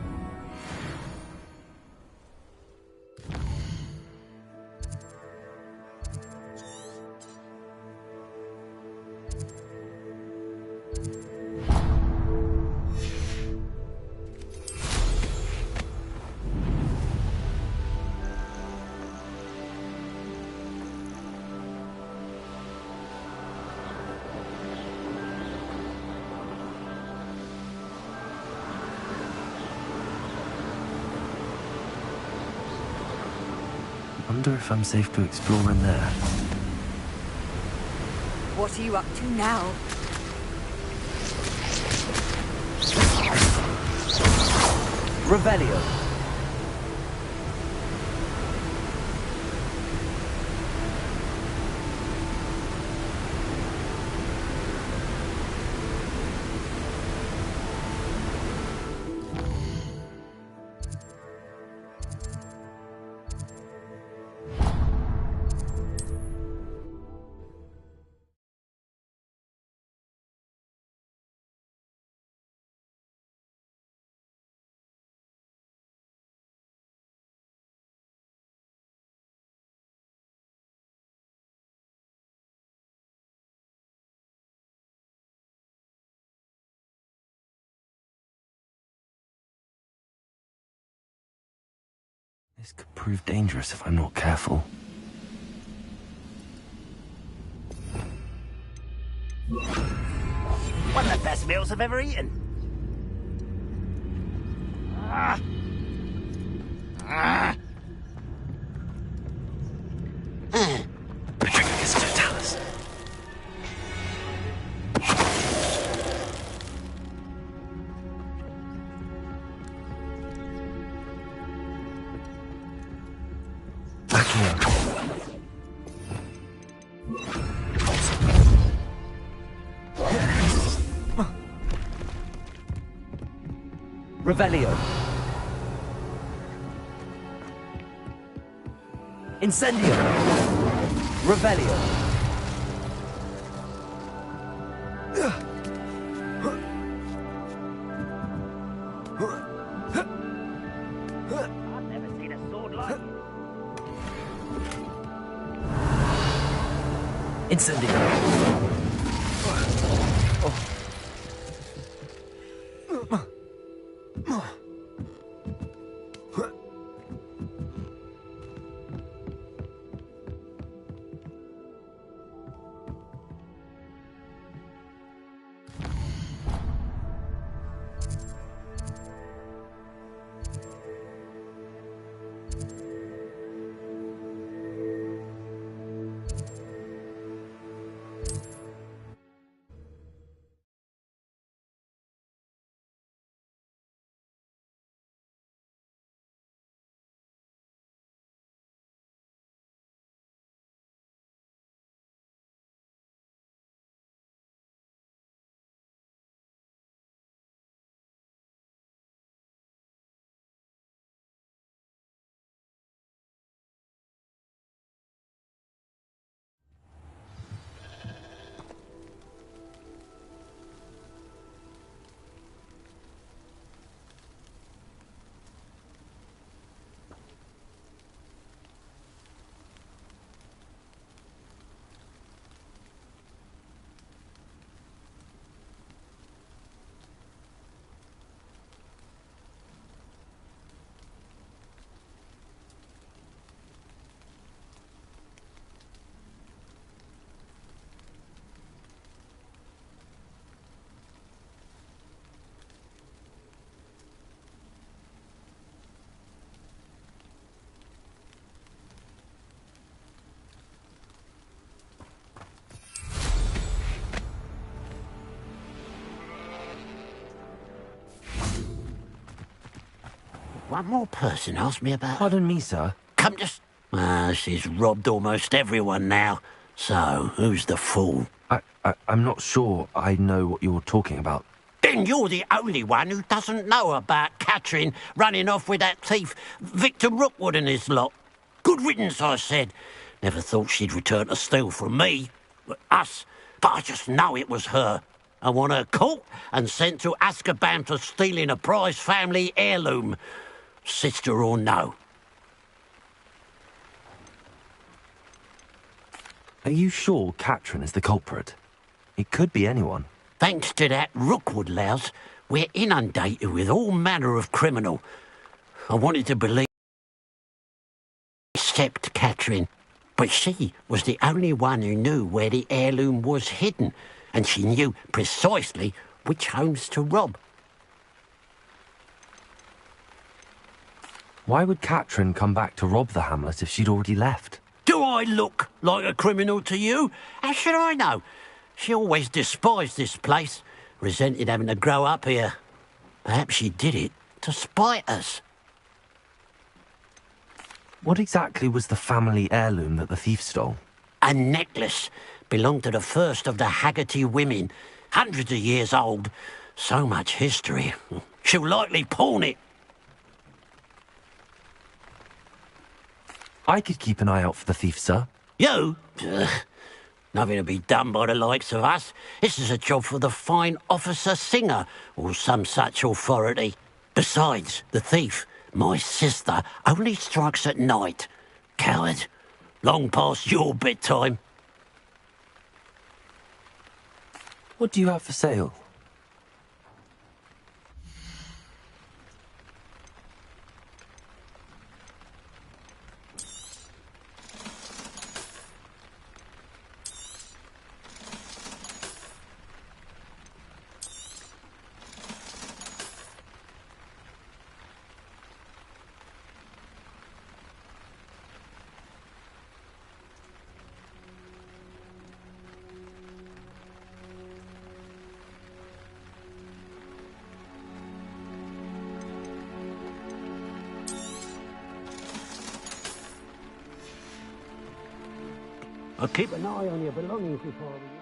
I wonder if I'm safe to explore in there.
What are you up to now?
Revelio.
This could prove dangerous if I'm not careful.
One of the best meals I've ever eaten. Ah. Ah.
Patricius Totalis.
Revelio. Incendio. Revelio.
I've never seen a sword like it.
Incendio.
One more person asked me about...
Pardon me, sir.
come to... she's robbed almost everyone now. So, who's the fool?
I'm not sure I know what you're talking about.
Then you're the only one who doesn't know about Catherine running off with that thief, Victor Rookwood and his lot. Good riddance, I said. Never thought she'd return to steal from me, us, but I just know it was her. I want her caught and sent to Azkaban for stealing a prize family heirloom, sister or no.
Are you sure Catherine is the culprit? It could be anyone.
Thanks to that Rookwood louse, we're inundated with all manner of criminal. I wanted to believe except Catherine, but she was the only one who knew where the heirloom was hidden, and she knew precisely which homes to rob.
Why would Catherine come back to rob the hamlet if she'd already left?
Do I look like a criminal to you? How should I know? She always despised this place, resented having to grow up here. Perhaps she did it to spite us.
What exactly was the family heirloom that the thief stole?
A necklace. Belonged to the first of the Haggerty women. Hundreds of years old. So much history. She'll likely pawn it.
I could keep an eye out for the thief, sir.
You? Nothing to be done by the likes of us. This is a job for the fine officer Singer, or some such authority. Besides, the thief, my sister, only strikes at night. Coward. Long past your bedtime.
What do you have for sale?
I'll keep an eye on your belongings if I were you.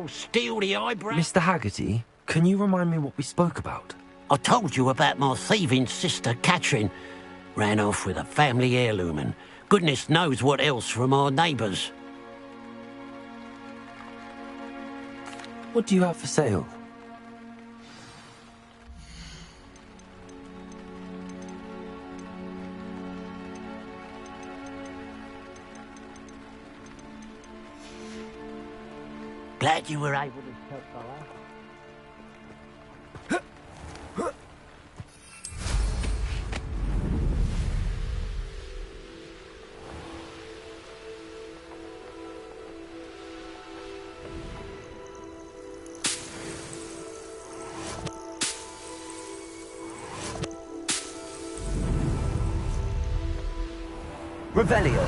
Steal the eyebrow.
Mr. Haggerty, can you remind me what we spoke about?
I told you about my thieving sister, Catherine. Ran off with a family heirloom and goodness knows what else from our neighbours.
What do you have for sale?
Glad you were able to help, fella.
Revelio.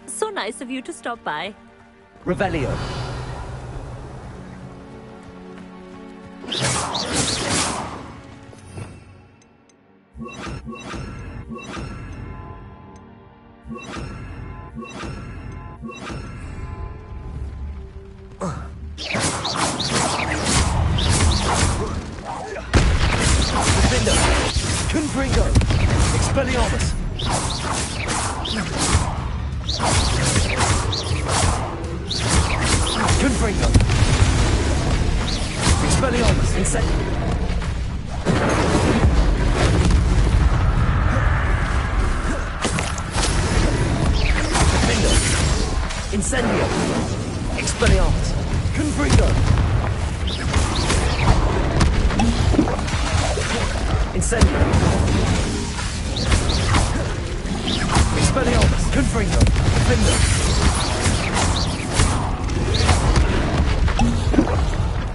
So nice of you to stop by.
Revelio. Defender. Confringo. Expelliarmus. Confringo. Expelliarmus. Incendio. Defender. Incendio. Expelliarmus. Confringo. Incendio. Expelliarmus. Confringo. Defender.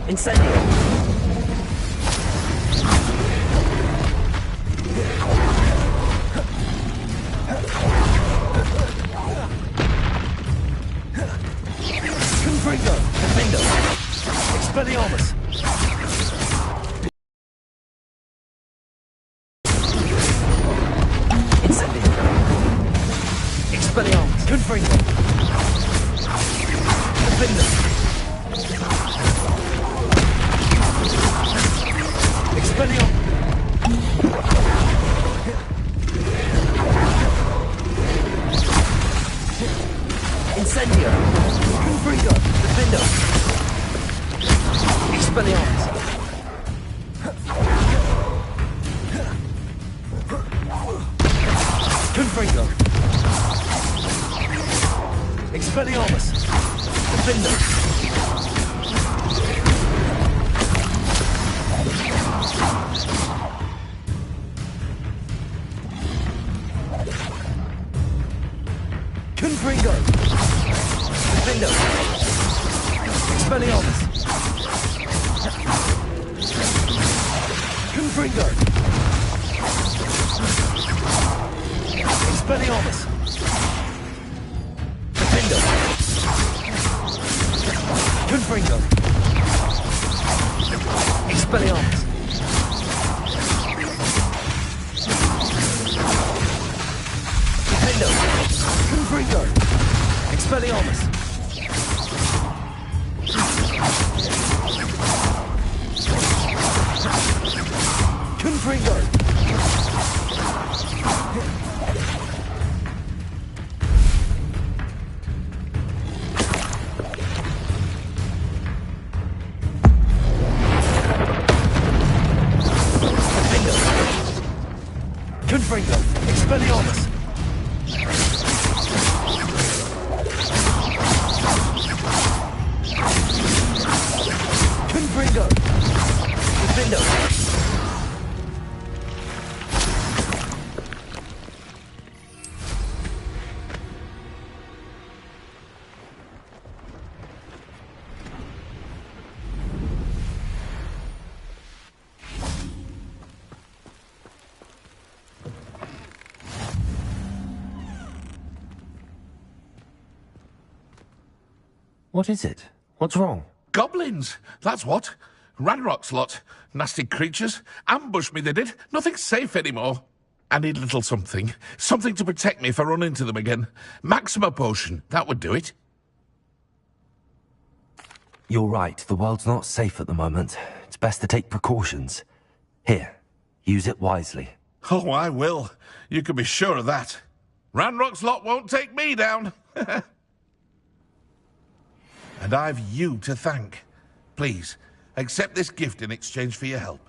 Incendio. Confringo. Defender. Expelliarmus. Incendio. Expelliarmus. Confringo. Defender. Expelliarmus. Incendio. Confringo. Defender. Expelliarmus. Confringo. Expelliarmus. Defender. Confringo. Defender. Expelliarmus. Confringo. Expelliarmus. Defender. Confringo. Expelliarmus. Defender. Confringo. Expelliarmus. Confringo. Confringo. Expelliarmus. Confringo. Defender.
What is it? What's wrong?
Goblins, that's what. Ranrock's lot. Nasty creatures. Ambushed me, they did. Nothing's safe anymore. I need a little something. Something to protect me if I run into them again. Maxima potion, that would do it.
You're right, the world's not safe at the moment. It's best to take precautions. Here, use it wisely.
Oh, I will. You can be sure of that. Ranrock's lot won't take me down. And I've you to thank. Please, accept this gift in exchange for your help.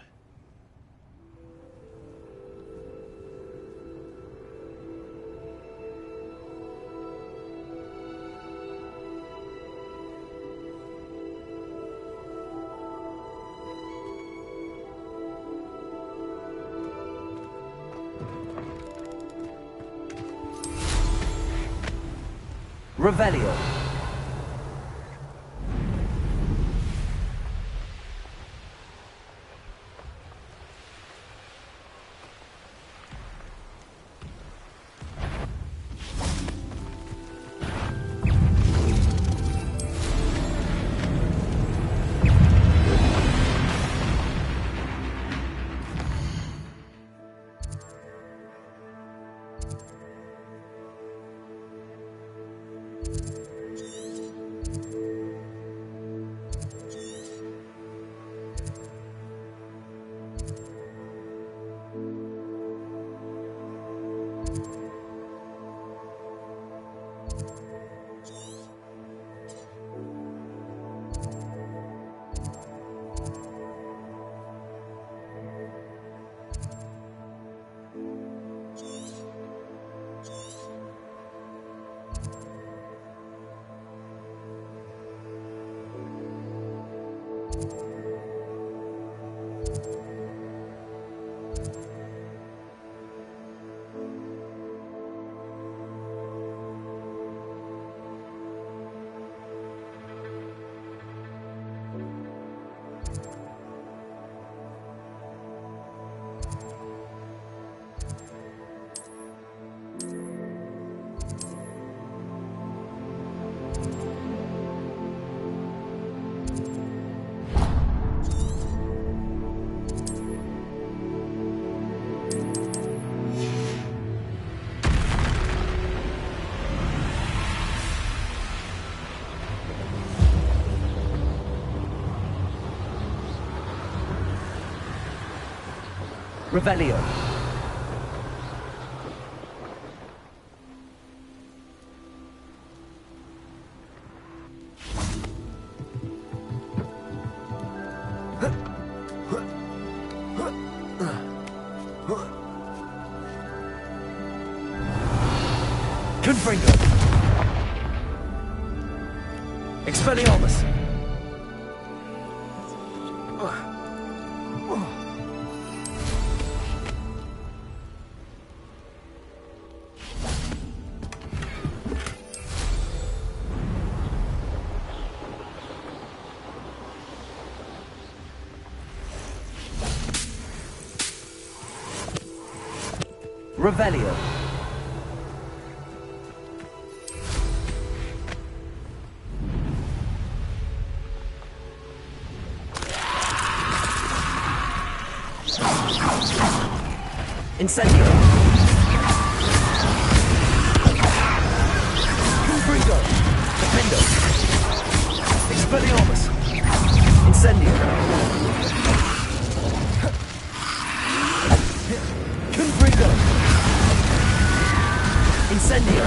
Revelio. Revelio. Confringo. Expelliarmus. Revelio. Incendio. Confringo. Defendo. Expelliarmus. Incendio. Confringo. Incendio.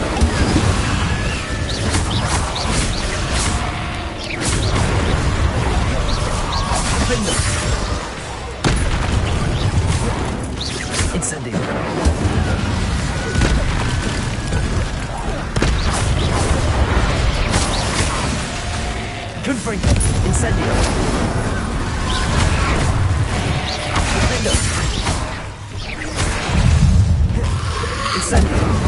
Defendo. Incendio. Confringo. Incendio. Defendo. Incendio.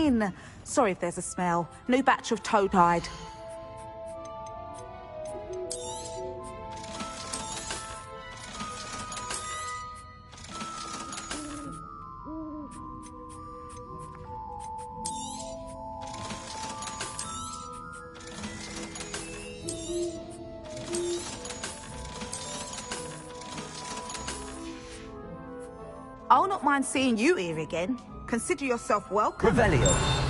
in. Sorry if there's a smell. New batch of toad-hide. I'll not mind seeing you here again. Consider yourself welcome.
Revelio.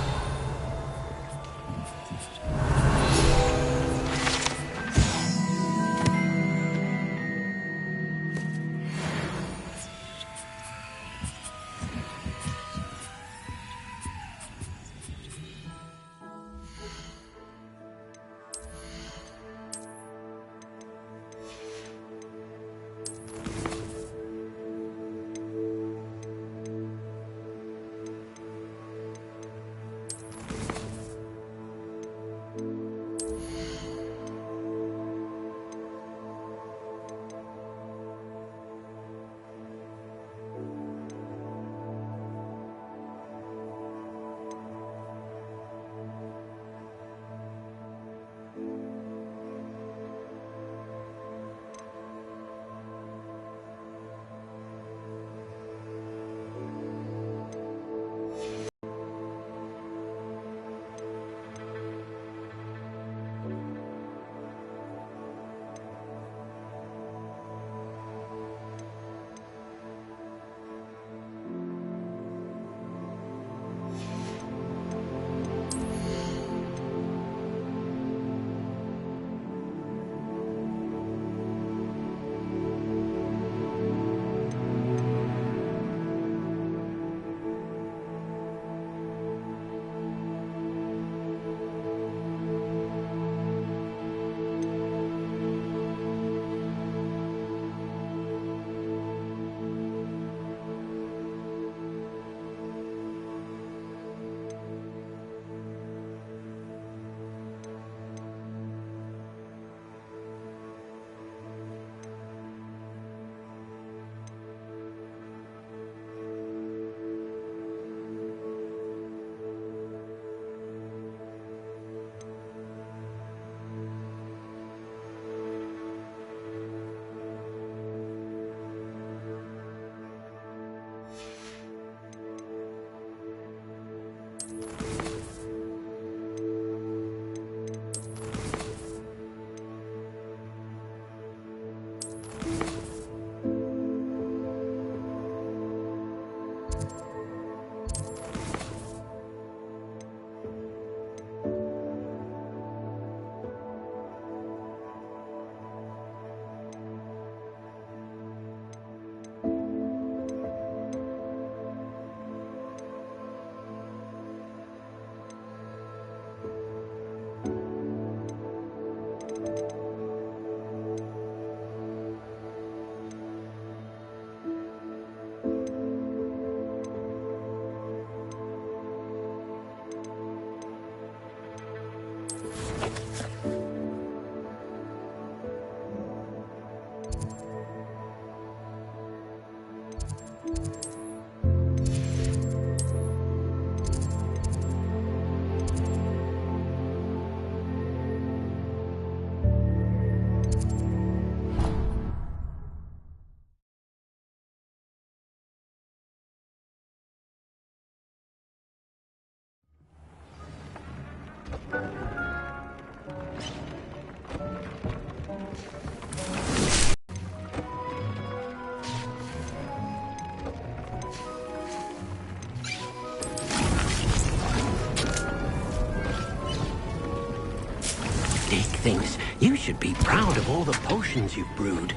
Thinks you should be proud of all the potions you've brewed.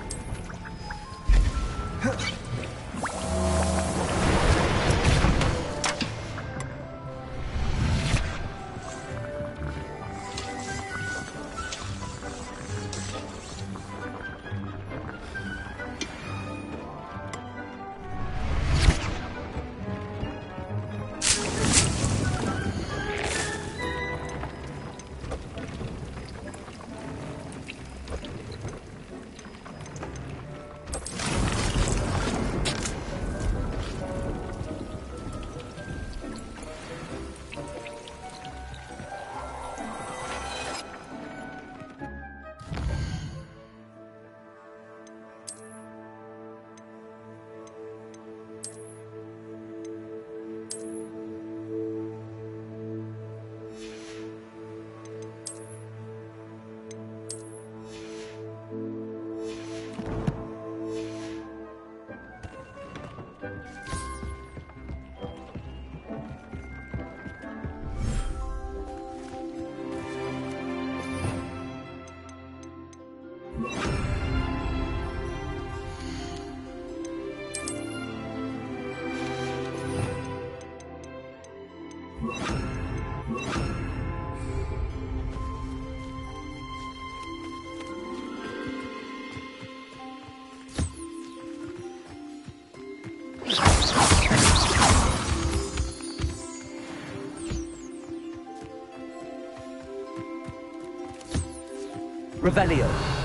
Revelio.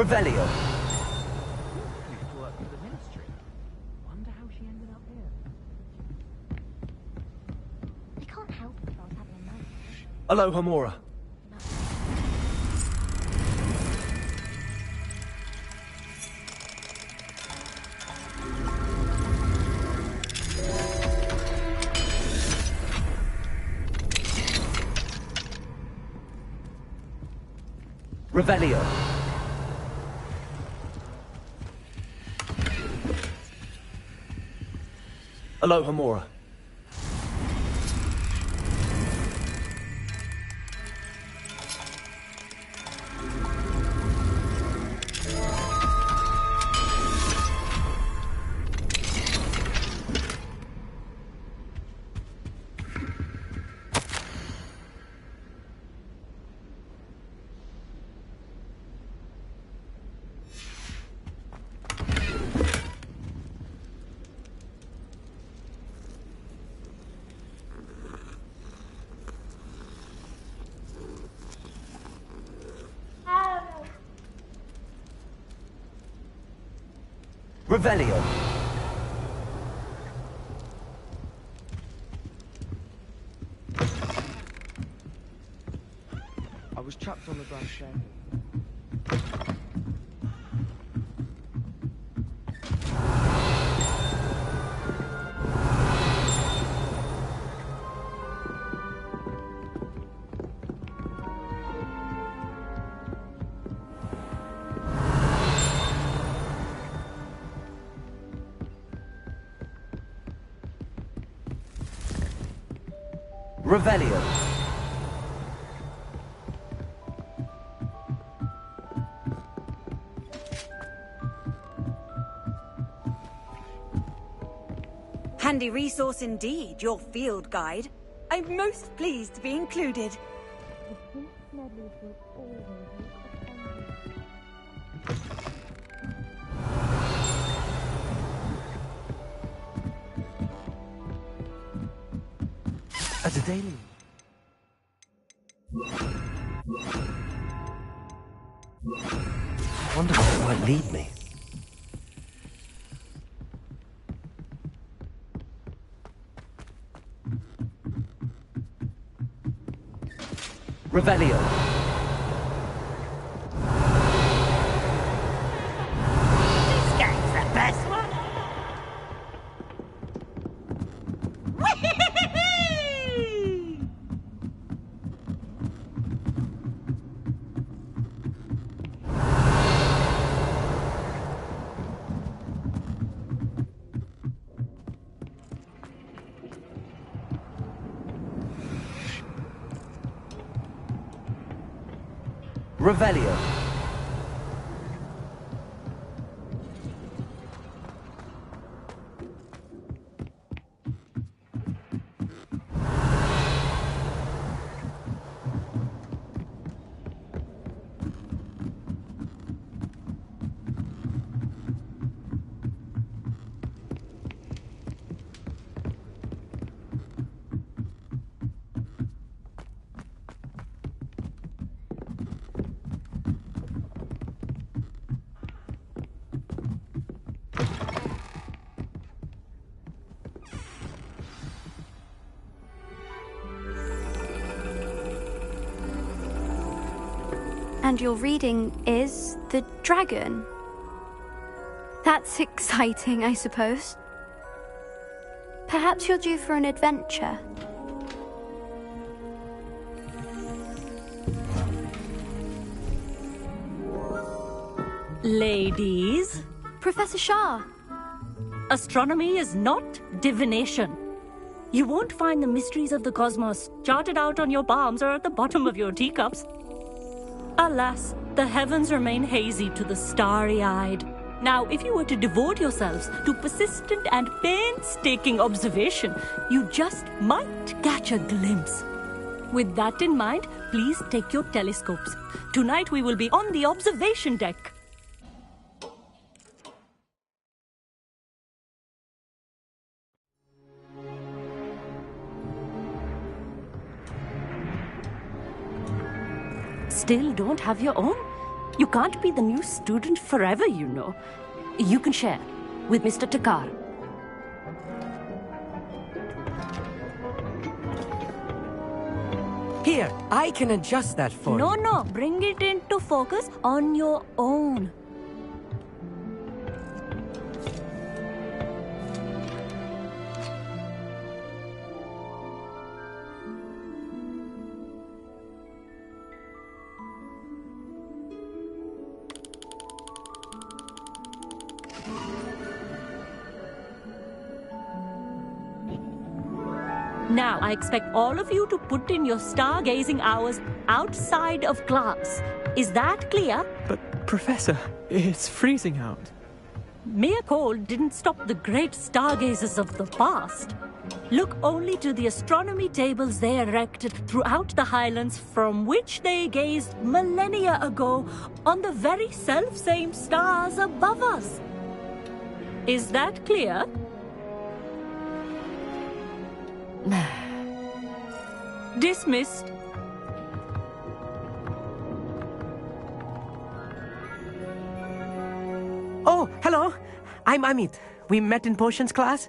Revelio.
I can't help if I was having a night.
Aloha Mora. Revelio. Aloha Mora. Revelio.
I was trapped on the ground staircase.
Revelio.
Handy resource indeed, your field guide. I'm most pleased to be included.
As a daily. I wonder where it might lead me.
Revelio.
This game's the best one.
Revelio.
And your reading is the dragon. That's exciting, I suppose. Perhaps you're due for an adventure.
Ladies,
Professor Shah.
astronomy is not divination. You won't find the mysteries of the cosmos charted out on your palms or at the bottom of your teacups. Alas, the heavens remain hazy to the starry-eyed. Now, if you were to devote yourselves to persistent and painstaking observation, you just might catch a glimpse. With that in mind, please take your telescopes. Tonight we will be on the observation deck. Still don't have your own? You can't be the new student forever, you know. You can share with Mr. Takar.
Here, I can adjust that for you.
No, bring it into focus on your own. Now, I expect all of you to put in your stargazing hours outside of class. Is that clear?
But, Professor, it's freezing out.
Mere cold didn't stop the great stargazers of the past. Look only to the astronomy tables they erected throughout the Highlands from which they gazed millennia ago on the very self-same stars above us. Is that clear? Dismissed.
Oh, hello. I'm Amit. We met in potions class.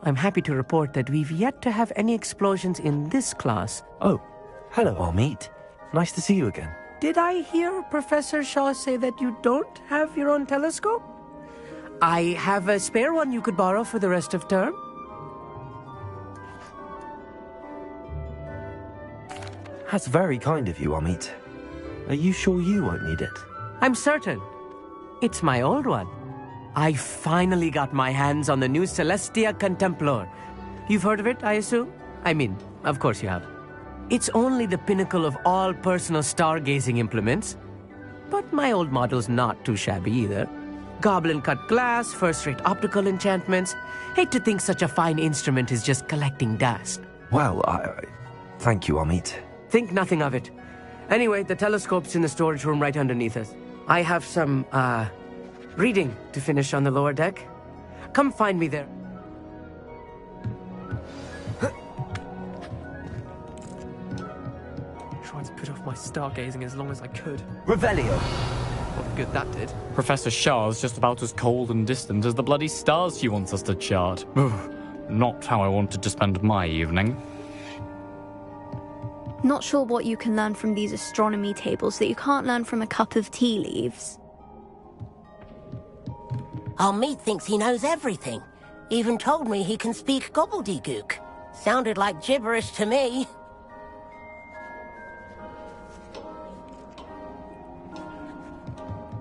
I'm happy to report that we've yet to have any explosions in this class.
Oh, hello, Amit. Nice to see you again.
Did I hear Professor Shaw say that you don't have your own telescope? I have a spare one you could borrow for the rest of term.
That's very kind of you, Amit. Are you sure you won't need it?
I'm certain. It's my old one. I finally got my hands on the new Celestia Contemplar. You've heard of it, I assume? I mean, of course you have. It's only the pinnacle of all personal stargazing implements. But my old model's not too shabby either. Goblin-cut glass, first-rate optical enchantments. Hate to think such a fine instrument is just collecting dust.
Well, thank you, Amit.
Think nothing of it. Anyway, the telescope's in the storage room right underneath us. I have some, reading to finish on the lower deck. Come find me there.
Tried to put off my stargazing as long as I could.
Revelio.
What good that did.
Professor Shah's just about as cold and distant as the bloody stars she wants us to chart. Not how I wanted to spend my evening.
Not sure what you can learn from these astronomy tables that you can't learn from a cup of tea leaves.
Amit thinks he knows everything. Even told me he can speak gobbledygook. Sounded like gibberish to me.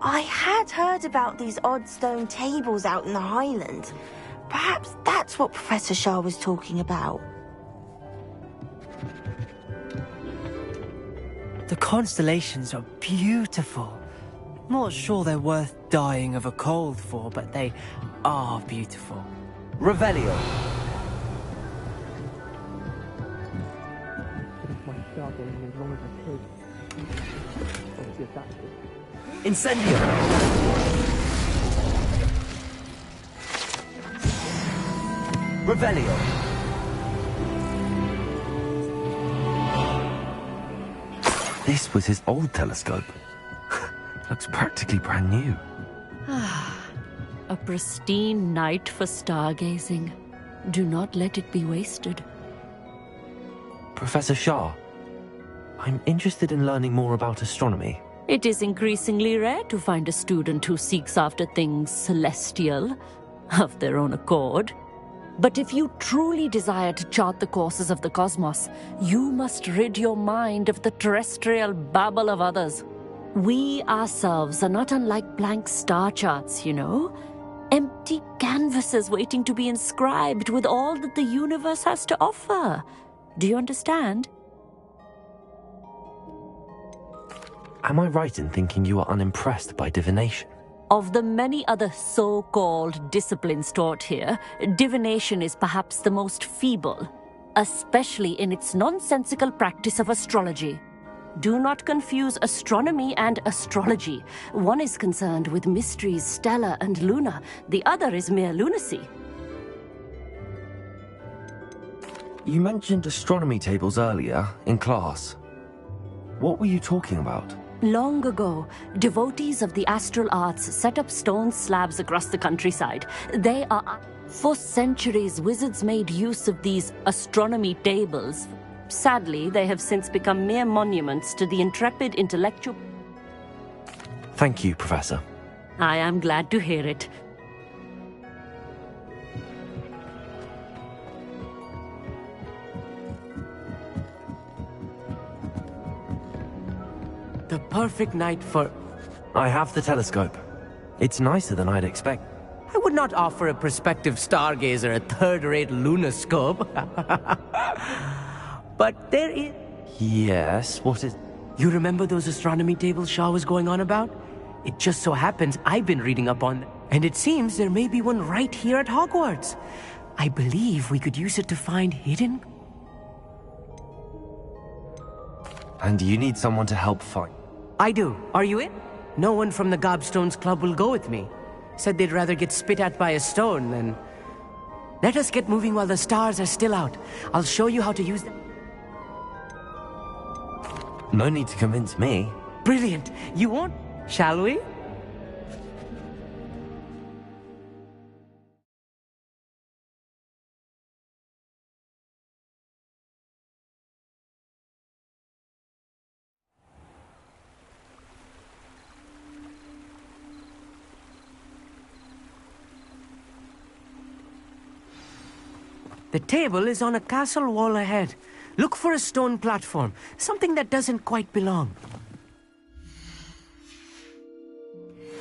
I had heard about these odd stone tables out in the Highlands. Perhaps that's what Professor Shah was talking about.
The constellations are beautiful. Not sure they're worth dying of a cold for, but they are beautiful.
Revelio.
My stargazing as long as I could. Obviously, if that's it.
Incendio. Revelio.
This was his old telescope. Looks practically brand new.
A pristine night for stargazing. Do not let it be wasted.
Professor Shah, I'm interested in learning more about astronomy.
It is increasingly rare to find a student who seeks after things celestial, of their own accord. But if you truly desire to chart the courses of the cosmos, you must rid your mind of the terrestrial babble of others. We ourselves are not unlike blank star charts, you know. Empty canvases waiting to be inscribed with all that the universe has to offer. Do you understand?
Am I right in thinking you are unimpressed by divination?
Of the many other so-called disciplines taught here, divination is perhaps the most feeble, especially in its nonsensical practice of astrology. Do not confuse astronomy and astrology. One is concerned with mysteries stellar and lunar, the other is mere lunacy.
You mentioned astronomy tables earlier, in class. What were you talking about?
Long ago, devotees of the astral arts set up stone slabs across the countryside. They are... For centuries, wizards made use of these astronomy tables. Sadly, they have since become mere monuments to the intrepid intellectual...
Thank you, Professor.
I am glad to hear it.
The perfect night for...
I have the telescope. It's nicer than I'd expect.
I would not offer a prospective stargazer a third-rate lunoscope. But there is...
Yes, what is...
You remember those astronomy tables Shaw was going on about? It just so happens I've been reading up on them, and it seems there may be one right here at Hogwarts. I believe we could use it to find hidden...
And you need someone to help find...
I do. Are you in? No one from the Gobstones Club will go with me. Said they'd rather get spit at by a stone than... Let us get moving while the stars are still out. I'll show you how to use them.
No need to convince me.
Brilliant. You won't... Shall we? The table is on a castle wall ahead. Look for a stone platform, something that doesn't quite belong.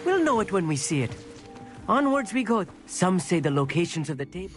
We'll know it when we see it. Onwards we go. Some say the locations of the table...